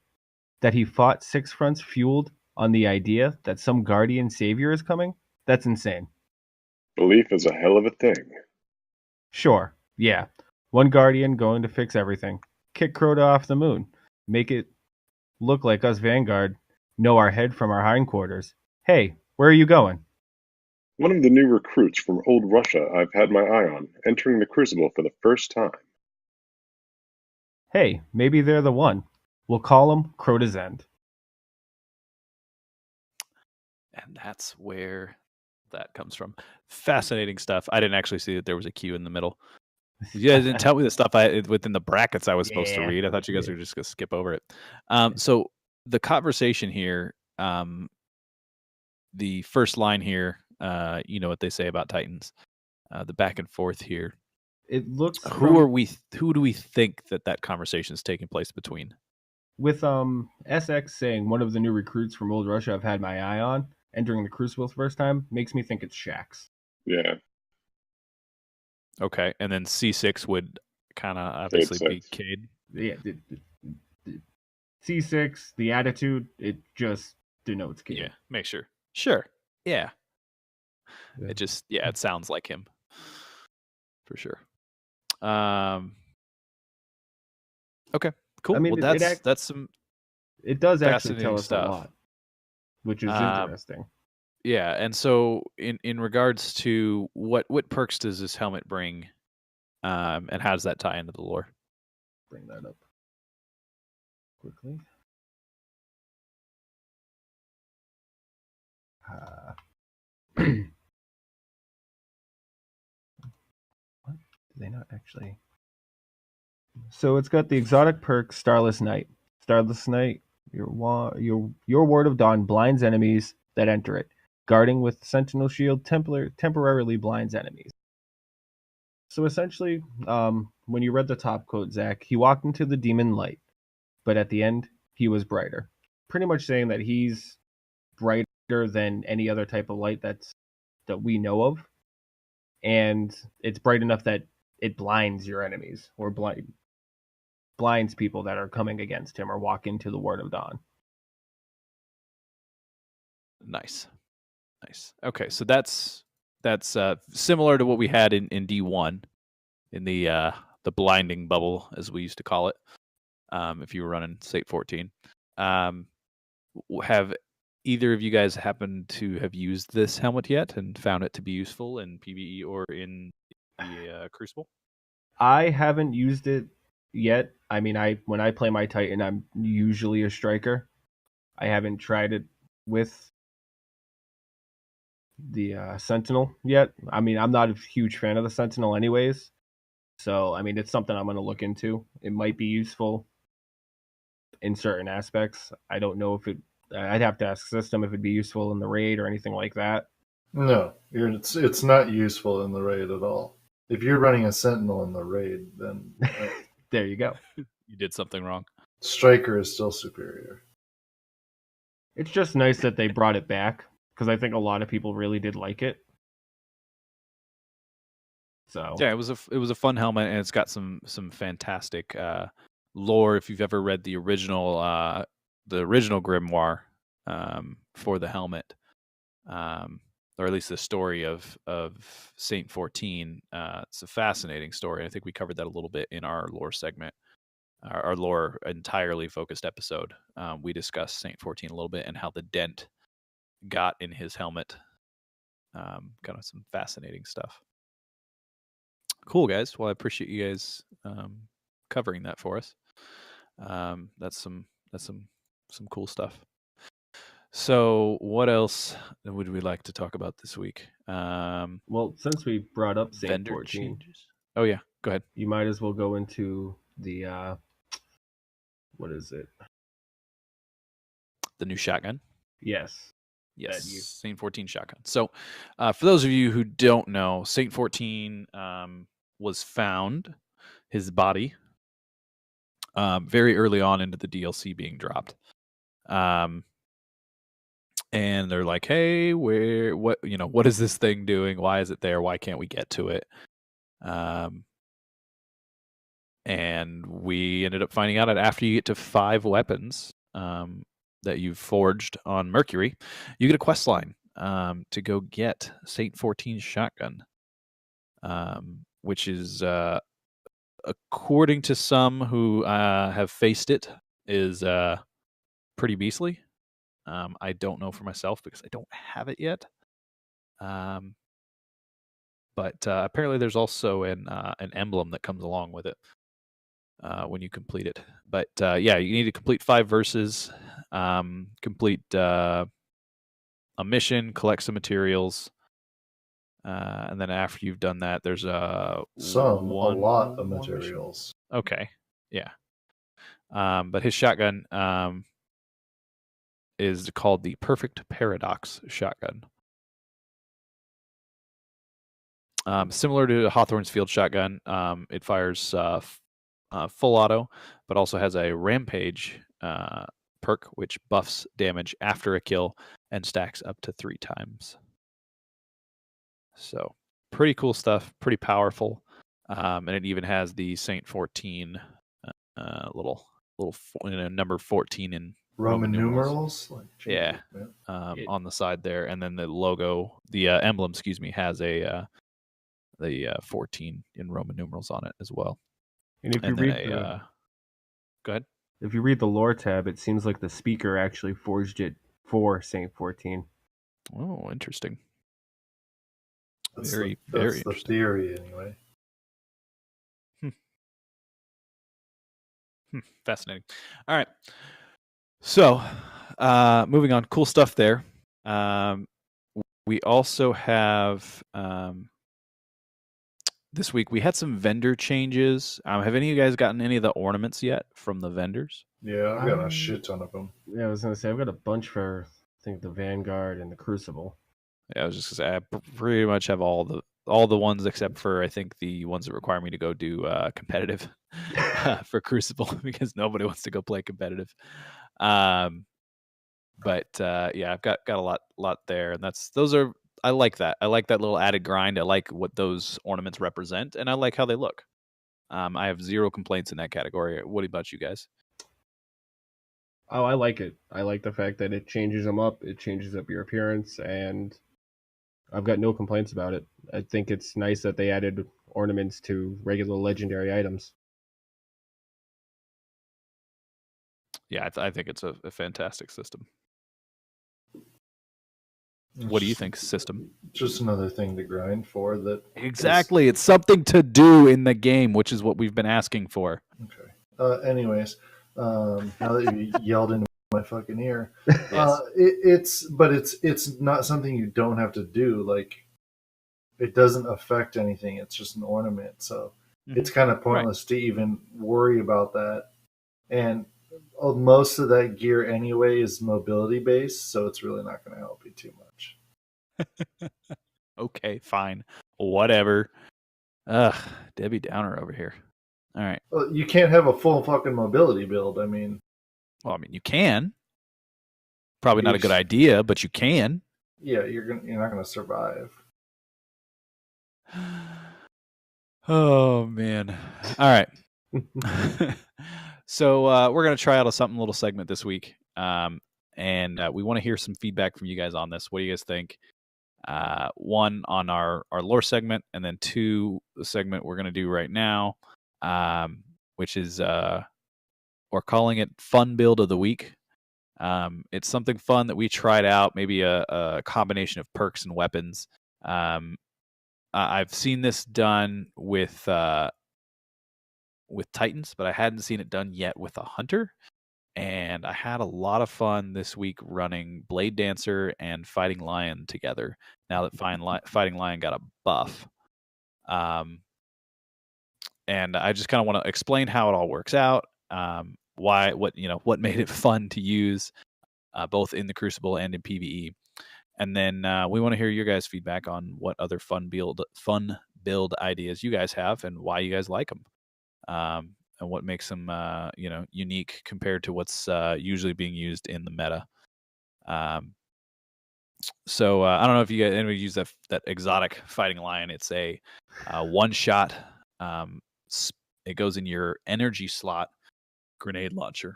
That he fought six fronts fueled on the idea that some guardian savior is coming? That's insane. Belief is a hell of a thing. Sure, yeah. One guardian going to fix everything. Kick Crota off the moon. Make it look like us Vanguard know our head from our hindquarters. Hey, where are you going? One of the new recruits from old Russia I've had my eye on, entering the Crucible for the first time. Hey, maybe they're the one. We'll call them Crota's End. And that's where that comes from. Fascinating stuff. I didn't actually see that there was a Q in the middle. You guys didn't tell me the stuff within the brackets I was supposed to read. I thought you guys were just going to skip over it. So the conversation here, the first line here, you know what they say about Titans. The back and forth here. It looks. Who do we think that conversation is taking place between? With SX saying one of the new recruits from Old Russia I've had my eye on entering the Crucible the first time makes me think it's Shax. Yeah. Okay, and then C6 would kind of obviously be Cade. Yeah, the C6, the attitude, it just denotes Cade. Yeah, make sure. Sure. Yeah. It just it sounds like him. For sure. Okay, cool. I mean, well, that's some. It does actually tell us stuff. a lot, which is interesting. Yeah, and so in regards to what perks does this helmet bring, and how does that tie into the lore? Bring that up quickly. What? Do they not actually? So it's got the exotic perk Starless Night. Starless Night, your Ward of Dawn blinds enemies that enter it. Guarding with Sentinel Shield temporarily blinds enemies. So essentially, when you read the top quote, Zach, he walked into the demon light, but at the end, he was brighter. Pretty much saying that he's brighter than any other type of light that we know of. And it's bright enough that it blinds your enemies, or blinds people that are coming against him or walk into the Ward of Dawn. Nice. Okay, so that's similar to what we had in D1, in the blinding bubble, as we used to call it. If you were running Sate 14, have either of you guys happened to have used this helmet yet and found it to be useful in PvE or in the Crucible? I haven't used it yet. I mean, when I play my Titan, I'm usually a striker. I haven't tried it with the Sentinel yet. I mean, I'm not a huge fan of the Sentinel anyways. So, I mean, it's something I'm going to look into. It might be useful in certain aspects. I don't know if I'd have to ask System if it'd be useful in the raid or anything like that. No, it's not useful in the raid at all. If you're running a Sentinel in the raid, then there you go. You did something wrong. Striker is still superior. It's just nice that they brought it back, because I think a lot of people really did like it. So yeah, it was a fun helmet, and it's got some fantastic lore. If you've ever read the original grimoire for the helmet, or at least the story of Saint 14, it's a fascinating story. I think we covered that a little bit in our lore segment, our lore entirely focused episode. We discussed Saint 14 a little bit and how the dent got in his helmet. Kind of some fascinating stuff. Cool, guys. Well, I appreciate you guys covering that for us. That's some cool stuff. So, what else would we like to talk about this week? Well, since we brought up Saint 14, changes. Oh yeah, go ahead. You might as well go into the what is it? The new shotgun. Yes. Yes, Saint 14 shotgun. So, for those of you who don't know, Saint 14 was found, his body, very early on into the DLC being dropped. And they're like, "Hey, what is this thing doing? Why is it there? Why can't we get to it?" And we ended up finding out that after you get to 5 weapons that you've forged on Mercury, you get a quest line to go get Saint 14's shotgun, which is, according to some who have faced it, is pretty beastly. I don't know for myself because I don't have it yet. But apparently there's also an emblem that comes along with it when you complete it. But yeah, you need to complete 5 verses, complete a mission, collect some materials, and then after you've done that, there's a lot of materials. Okay, yeah. But his shotgun is called the Perfect Paradox shotgun. Similar to Hawthorne's field shotgun, it fires full auto, but also has a rampage perk, which buffs damage after a kill and stacks up to 3 times. So pretty cool stuff, pretty powerful, and it even has the Saint 14 little number 14 in Roman numerals. Like, yeah, on the side there, and then the logo, the emblem, has a the 14 in Roman numerals on it as well. And if you read go ahead. If you read the lore tab, it seems like the speaker actually forged it for Saint 14. Oh, interesting. That's very the interesting. Theory, anyway. Fascinating. All right. So, moving on. Cool stuff there. We also have this week we had some vendor changes. Have any of you guys gotten any of the ornaments yet from the vendors? Yeah, I've got a shit ton of them. Yeah, I was gonna say I've got a bunch for I think the Vanguard and the Crucible. Yeah, I was just gonna say I pretty much have all the ones except for I think the ones that require me to go do competitive for Crucible because nobody wants to go play competitive. But yeah, I've got a lot there, and those are. I like that. I like that little added grind. I like what those ornaments represent, and I like how they look. I have 0 complaints in that category. What about you guys? Oh, I like it. I like the fact that it changes them up. It changes up your appearance, and I've got no complaints about it. I think it's nice that they added ornaments to regular legendary items. Yeah, I think it's a fantastic system. What do you think, system? Just another thing to grind for that. Exactly. It's something to do in the game, which is what we've been asking for. Okay. Anyways, now that you yelled into my fucking ear, yes. It's not something you don't have to do. Like, it doesn't affect anything. It's just an ornament. So it's kind of pointless to even worry about that. And most of that gear anyway is mobility based, so it's really not going to help you too much. Okay, fine. Whatever. Ugh, Debbie Downer over here. All right. Well, you can't have a full fucking mobility build. I mean, you can. Probably not a good idea, but you can. Yeah, you're not going to survive. Oh man. All right. So we're going to try out a little segment this week. And we want to hear some feedback from you guys on this. What do you guys think? 1 on our lore segment, and then 2, the segment we're going to do right now, which is we're calling it Fun Build of the Week. It's something fun that we tried out, maybe a combination of perks and weapons. I've seen this done with Titans, but I hadn't seen it done yet with a Hunter. And I had a lot of fun this week running Blade Dancer and Fighting Lion together. Now that Fighting Lion got a buff, and I just kind of want to explain how it all works out, what made it fun to use, both in the Crucible and in PvE, and then we want to hear your guys' feedback on what other fun build ideas you guys have and why you guys like them. And what makes them, unique compared to what's usually being used in the meta. So I don't know if anybody use that exotic Fighting Lion. It's a one-shot. It goes in your energy slot grenade launcher,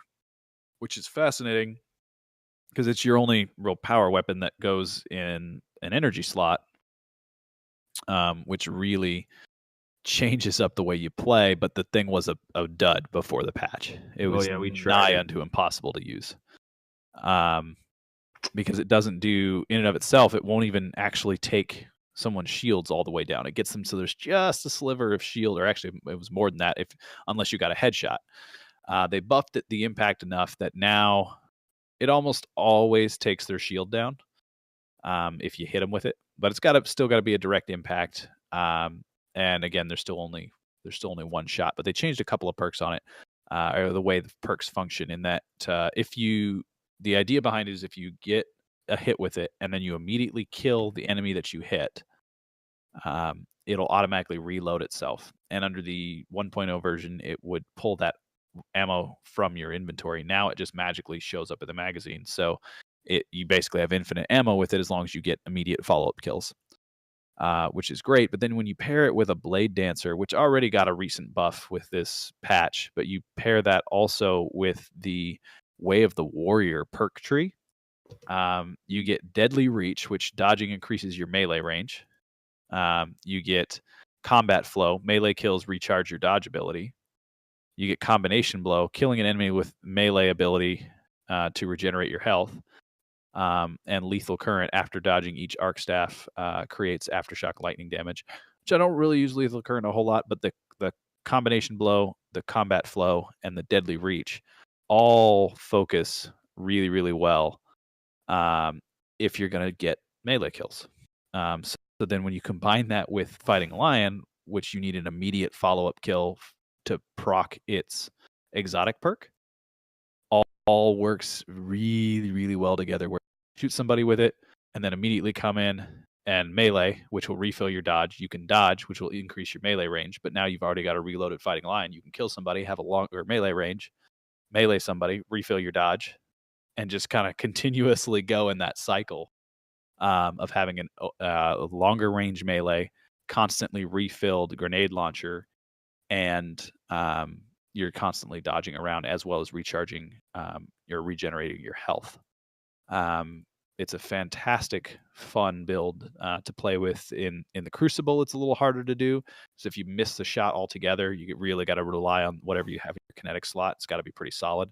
which is fascinating because it's your only real power weapon that goes in an energy slot, which really changes up the way you play. But the thing was a dud before the patch. It was nigh unto impossible to use, because it doesn't do in and of itself. It won't even actually take someone's shields all the way down. It gets them so there's just a sliver of shield, or actually it was more than that unless you got a headshot. They buffed the impact enough that now it almost always takes their shield down. if you hit them with it. But it's still got to be a direct impact. And again, there's still only one shot. But they changed a couple of perks on it, or the way the perks function. In that, the idea behind it is if you get a hit with it and then you immediately kill the enemy that you hit, it'll automatically reload itself. And under the 1.0 version, it would pull that ammo from your inventory. Now it just magically shows up in the magazine. So you basically have infinite ammo with it as long as you get immediate follow-up kills, which is great. But then when you pair it with a Blade Dancer, which already got a recent buff with this patch, but you pair that also with the Way of the Warrior perk tree, you get Deadly Reach, which dodging increases your melee range. You get Combat Flow. Melee kills recharge your dodge ability. You get Combination Blow, killing an enemy with melee ability to regenerate your health. And Lethal Current, after dodging each arc staff, creates aftershock lightning damage, which I don't really use Lethal Current a whole lot, but the Combination Blow, the Combat Flow, and the Deadly Reach all focus really, really well if you're going to get melee kills. So then when you combine that with Fighting Lion, which you need an immediate follow-up kill to proc its exotic perk, all works really, really well together, where you shoot somebody with it and then immediately come in and melee, which will refill your dodge. You can dodge, which will increase your melee range, but now you've already got a reloaded Fighting Lion. You can kill somebody, have a longer melee range, melee somebody, refill your dodge, and just kind of continuously go in that cycle of having a longer range melee, constantly refilled grenade launcher, and you're constantly dodging around as well as recharging or regenerating your health. It's a fantastic, fun build to play with. In the Crucible, it's a little harder to do. So if you miss the shot altogether, you really got to rely on whatever you have in your kinetic slot. It's got to be pretty solid.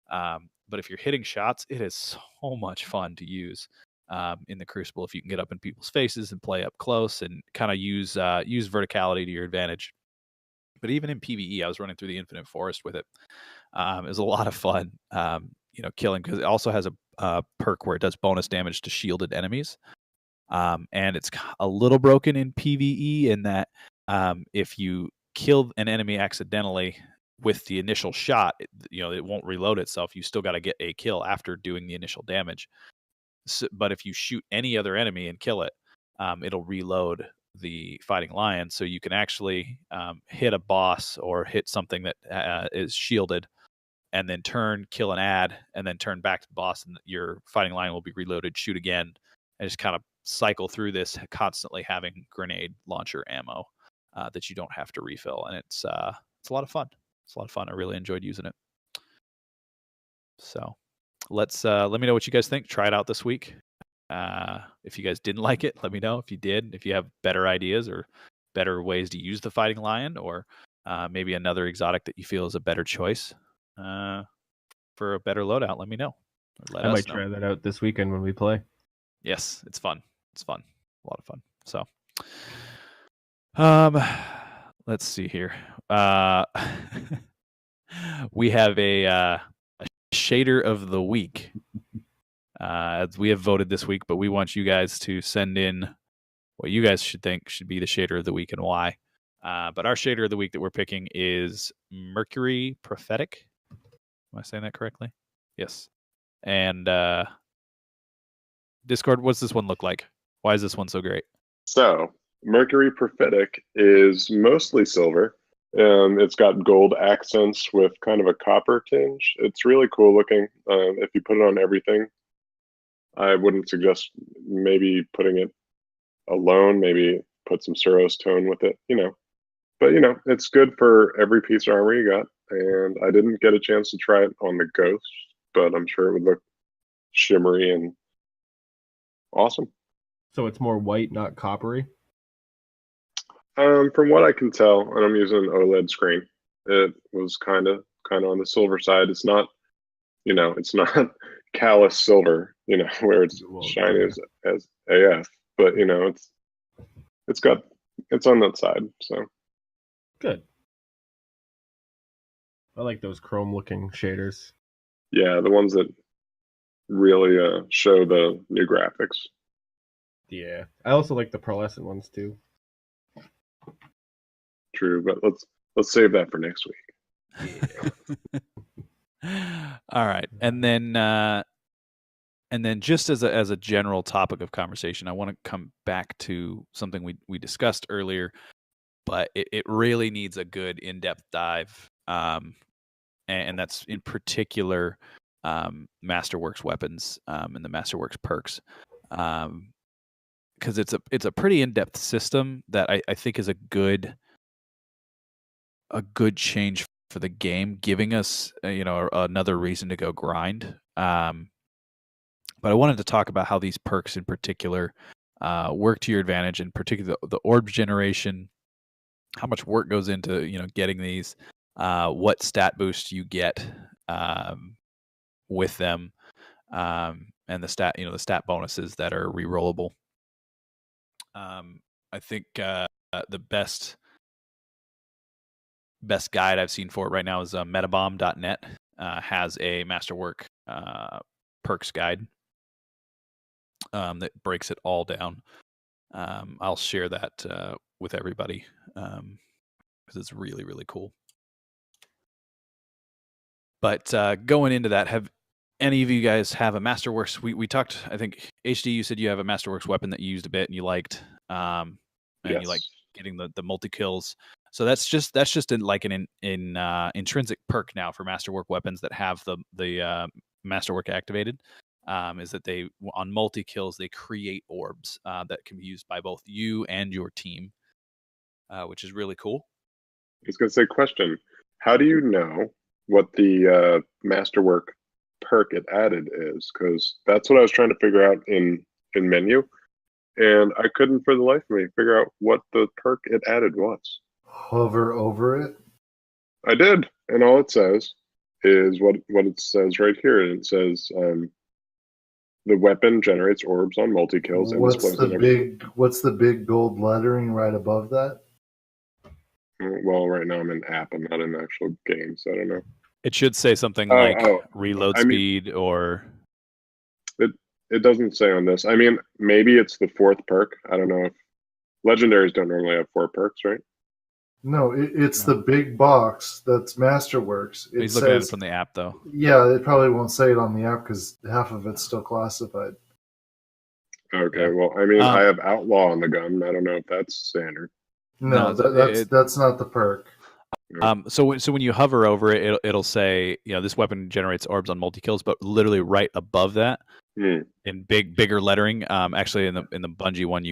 But if you're hitting shots, it is so much fun to use in the Crucible if you can get up in people's faces and play up close and kind of use verticality to your advantage. But even in PvE, I was running through the Infinite Forest with it. It was a lot of fun, killing, because it also has a perk where it does bonus damage to shielded enemies. And it's a little broken in PvE in that if you kill an enemy accidentally with the initial shot, it won't reload itself. You still got to get a kill after doing the initial damage. But if you shoot any other enemy and kill it, it'll reload the Fighting Lion, so you can actually hit a boss or hit something that is shielded, and then kill an ad, and then turn back to the boss, and your Fighting Lion will be reloaded, shoot again, and just kind of cycle through this, constantly having grenade launcher ammo that you don't have to refill, and it's a lot of fun. It's a lot of fun. I really enjoyed using it. So let me know what you guys think. Try it out this week. If you guys didn't like it, let me know. If you did, if you have better ideas or better ways to use the Fighting Lion, or maybe another exotic that you feel is a better choice for a better loadout, let me know. I might try that out this weekend when we play. Yes, it's fun. It's fun. A lot of fun. So, let's see here. We have a shader of the week. We have voted this week, but we want you guys to send in what you guys think should be the shader of the week and why. But our shader of the week that we're picking is Mercury Prophetic. Am I saying that correctly? Yes. And Discord, what's this one look like? Why is this one so great? So, Mercury Prophetic is mostly silver. It's got gold accents with kind of a copper tinge. It's really cool looking. If you put it on everything, I wouldn't suggest maybe putting it alone. Maybe put some Suros tone with it, But, it's good for every piece of armor you got. And I didn't get a chance to try it on the Ghost, but I'm sure it would look shimmery and awesome. So it's more white, not coppery? From what I can tell, and I'm using an OLED screen, it was kind of on the silver side. It's not, it's not callous silver, where it's shiny as AF, but it's on that side. So good. I like those chrome looking shaders. Yeah, the ones that really show the new graphics. Yeah, I also like the pearlescent ones too. True, but let's save that for next week. Yeah. All right, and then just as a general topic of conversation, I want to come back to something we discussed earlier, but it really needs a good in-depth dive, and that's in particular Masterworks weapons and the Masterworks perks, because it's a pretty in-depth system that I think is a good change for the game, giving us another reason to go grind. But I wanted to talk about how these perks in particular work to your advantage, in particular the orb generation, how much work goes into getting these, what stat boost you get with them, and the stat bonuses that are rerollable. I think the best guide I've seen for it right now is metabomb.net has a Masterwork perks guide that breaks it all down. I'll share that with everybody because it's really, really cool. But going into that, have any of you guys have a Masterworks? We talked, I think, HD, you said you have a Masterworks weapon that you used a bit and you liked, and Yes. you like getting the multi-kills. So that's just like an intrinsic perk now for Masterwork weapons that have the Masterwork activated. Is that they on multi-kills they create orbs that can be used by both you and your team, which is really cool. I was going to say, question: how do you know what the Masterwork perk it added is? Because that's what I was trying to figure out in menu, and I couldn't for the life of me figure out what the perk it added was. Hover over it. I did, and all it says is what it says right here, and it says the weapon generates orbs on multi kills and What's displays the big gold lettering right above that? Well, right now I'm in app. I'm not in the actual game, so I don't know. It should say something like reload speed or. It doesn't say on this. I mean, maybe it's the fourth perk. I don't know if legendaries don't normally have 4 perks, right? No, it's the big box that's Masterworks. He's looking at it from the app, though. Yeah, it probably won't say it on the app because half of it's still classified. Okay, Yeah. Well, I mean, I have Outlaw on the gun. I don't know if that's standard. No, that's not the perk. So when you hover over it, it'll say, this weapon generates orbs on multi kills, but literally right above that, in bigger lettering. Actually, in the Bungie one,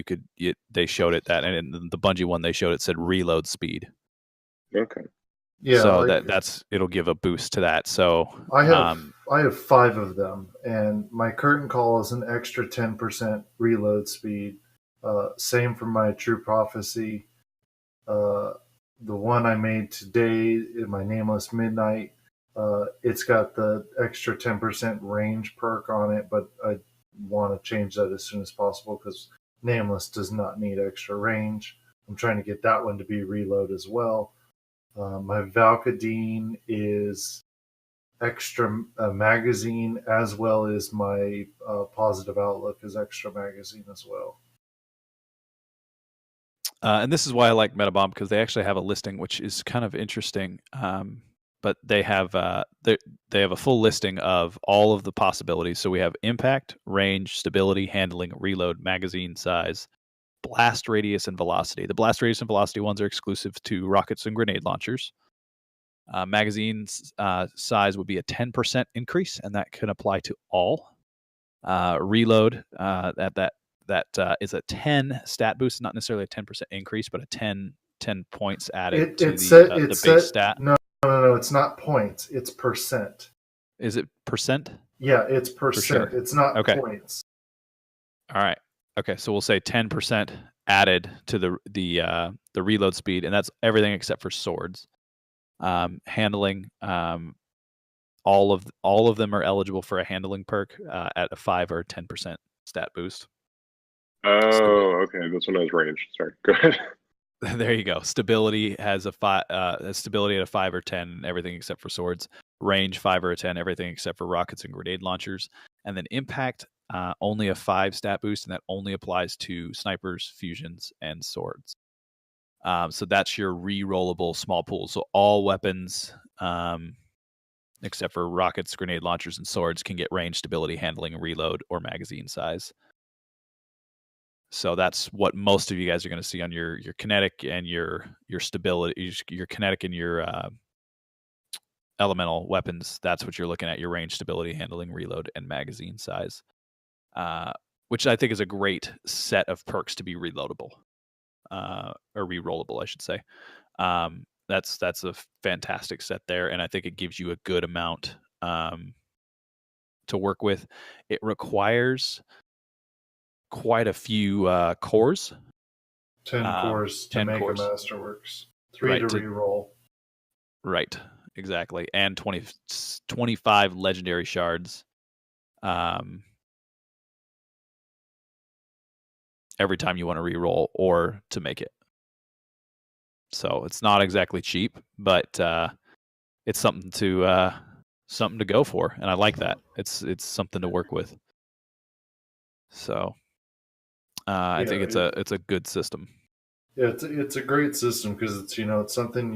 they showed it that, and in the Bungie one they showed it said reload speed. Okay. Yeah. So it'll give a boost to that. So I have 5 of them, and my curtain call is an extra 10% reload speed. Same for my True Prophecy. The one I made today in my Nameless Midnight, it's got the extra 10% range perk on it, but I want to change that as soon as possible because Nameless does not need extra range. I'm trying to get that one to be reload as well. My Valkadine is extra magazine, as well as my Positive Outlook is extra magazine as well. And this is why I like Metabomb, because they actually have a listing which is kind of interesting. But they have a full listing of all of the possibilities. So we have impact, range, stability, handling, reload, magazine size, blast radius, and velocity. The blast radius and velocity ones are exclusive to rockets and grenade launchers. Magazine size would be a 10% increase, and that can apply to all. Reload that is a 10 stat boost, not necessarily a 10% increase, but a 10 points added to the base stat. No, it's not points. It's percent. Is it percent? Yeah, it's percent. Sure. It's not points. All right. Okay, so we'll say 10% added to the reload speed, and that's everything except for swords. Handling, all of them are eligible for a handling perk at a 5 or 10% stat boost. Oh, okay. This one has range. Sorry. Go ahead. There you go. Stability has stability at a 5 or 10, everything except for swords. Range 5 or a 10, everything except for rockets and grenade launchers. And then impact only a 5 stat boost, and that only applies to snipers, fusions, and swords. So that's your re-rollable small pool. So all weapons, except for rockets, grenade launchers, and swords, can get range, stability, handling, reload, or magazine size. So that's what most of you guys are going to see on your kinetic and your stability, your kinetic and your elemental weapons. That's what you're looking at: your range, stability, handling, reload, and magazine size. Which I think is a great set of perks to be reloadable, or re-rollable, I should say. That's a fantastic set there, and I think it gives you a good amount to work with. It requires quite a few cores. 10 cores to 10 make cores. a Masterworks. 3 to re-roll. Right, exactly. And 25 legendary shards. Every time you want to re-roll or to make it. So it's not exactly cheap, but it's something to go for, and I like that. It's something to work with. So I think it's a good system. Yeah, it's a great system because it's something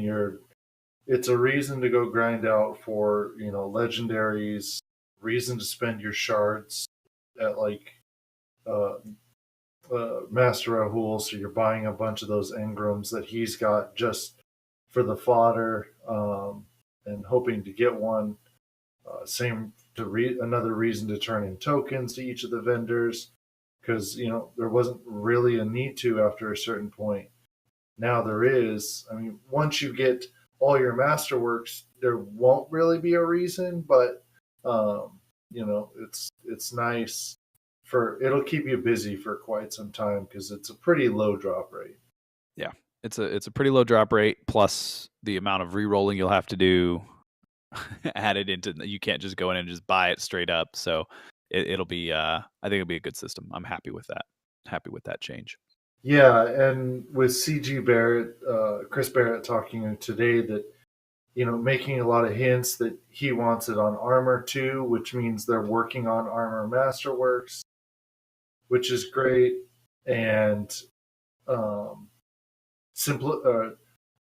it's a reason to go grind out for legendaries, reason to spend your shards at Master Rahul, so you're buying a bunch of those engrams that he's got just for the fodder, and hoping to get one. Same to another reason to turn in tokens to each of the vendors, because there wasn't really a need to after a certain point. Now there is. I mean, once you get all your Masterworks, there won't really be a reason, but it's nice. It'll keep you busy for quite some time because it's a pretty low drop rate. Yeah, it's a pretty low drop rate, plus the amount of re-rolling you'll have to do added into. You can't just go in and just buy it straight up. So it'll be I think it'll be a good system. I'm happy with that. Happy with that change. Yeah, and with CG Barrett, Chris Barrett talking today that making a lot of hints that he wants it on Armor too, which means they're working on Armor Masterworks, which is great, and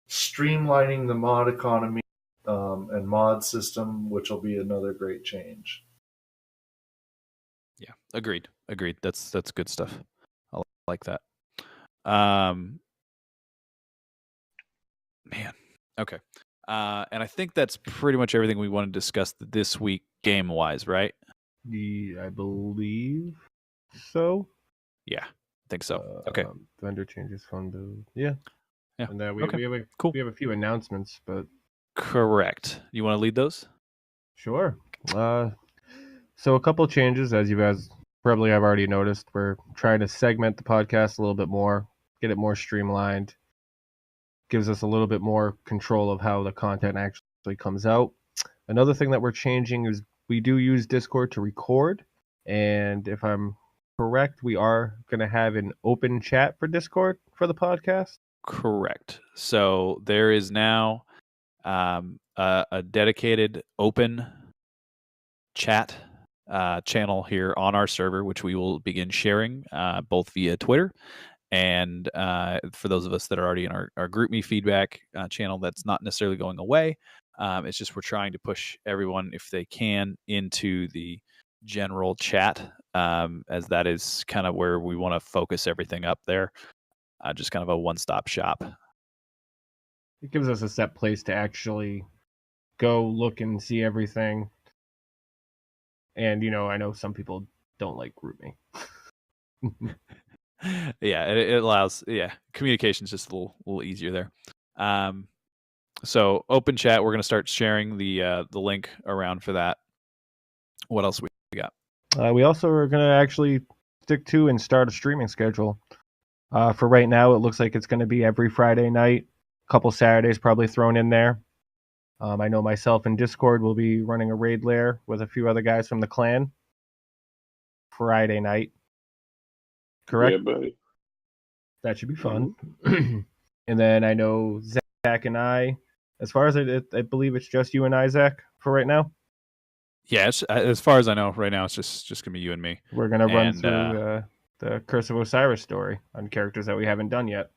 streamlining the mod economy and mod system, which will be another great change. Yeah, agreed. That's good stuff. I like that. Man, okay. And I think that's pretty much everything we want to discuss this week, game wise, right? I believe so. Yeah, I think so. Okay. Vendor changes fund build. Yeah. And then we have a few announcements, but correct. You want to lead those? Sure. So a couple changes, as you guys probably have already noticed. We're trying to segment the podcast a little bit more, get it more streamlined. Gives us a little bit more control of how the content actually comes out. Another thing that we're changing is we do use Discord to record, and if I'm correct, we are going to have an open chat for Discord for the podcast. Correct. So there is now a dedicated open chat channel here on our server, which we will begin sharing both via Twitter and for those of us that are already in our GroupMe feedback channel, that's not necessarily going away. It's just we're trying to push everyone, if they can, into the general chat, as that is kind of where we want to focus everything up there. Just kind of a one-stop shop. It gives us a set place to actually go look and see everything. And, I know some people don't like GroupMe. Yeah, it allows, communication's just a little easier there. So open chat, we're going to start sharing the link around for that. What else we got? We also are going to actually stick to and start a streaming schedule. For right now, it looks like it's going to be every Friday night, a couple Saturdays probably thrown in there. I know myself and Discord will be running a raid lair with a few other guys from the clan Friday night. Correct? Yeah, buddy. That should be fun. And then I know Zach and I, as far as I believe it's just you and I, Zach, for right now. Yeah, as far as I know, right now it's just gonna be you and me. We're gonna run through the Curse of Osiris story on characters that we haven't done yet.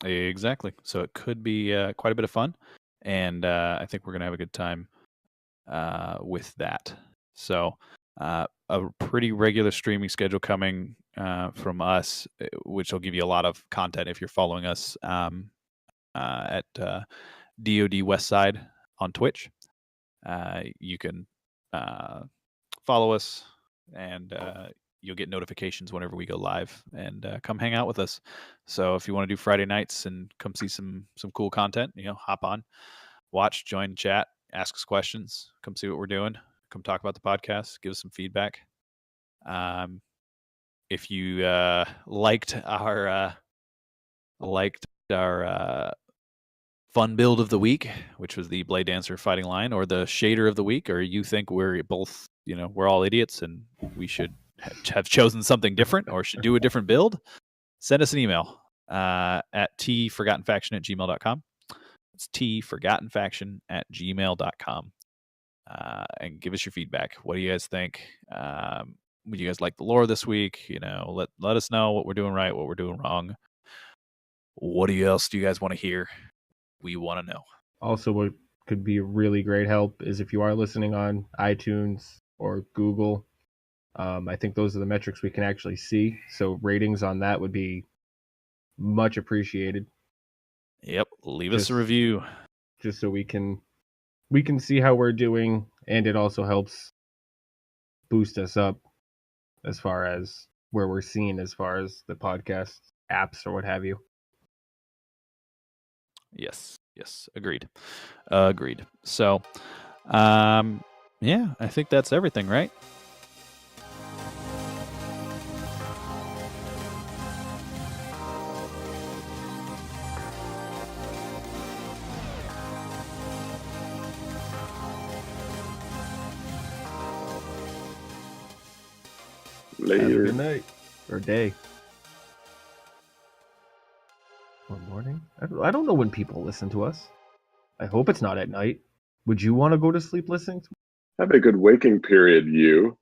Exactly. So it could be quite a bit of fun, and I think we're gonna have a good time with that. So a pretty regular streaming schedule coming from us, which will give you a lot of content if you're following us at DoD Westside on Twitch. You can follow us, and you'll get notifications whenever we go live, and come hang out with us. So if you want to do Friday nights and come see some cool content, hop on, watch, join, chat, ask us questions, come see what we're doing, come talk about the podcast, give us some feedback. If you liked our fun build of the week, which was the Blade Dancer Fighting Lion, or the Shader of the week, or you think we're both, we're all idiots and we should have chosen something different or should do a different build, send us an email at tforgottenfaction@gmail.com. It's tforgottenfaction@gmail.com. And give us your feedback. What do you guys think? Would you guys like the lore this week? Let us know what we're doing right, what we're doing wrong. What else do you guys want to hear? We want to know. Also, what could be a really great help is if you are listening on iTunes or Google. I think those are the metrics we can actually see. So ratings on that would be much appreciated. Yep. Leave us a review. Just so we can see how we're doing, and it also helps boost us up as far as where we're seen as far as the podcast apps or what have you. Yes. Agreed. So, yeah, I think that's everything, right? Later. Have a good night or day. Or morning? I don't know when people listen to us. I hope it's not at night. Would you want to go to sleep listening? Have a good waking period, you.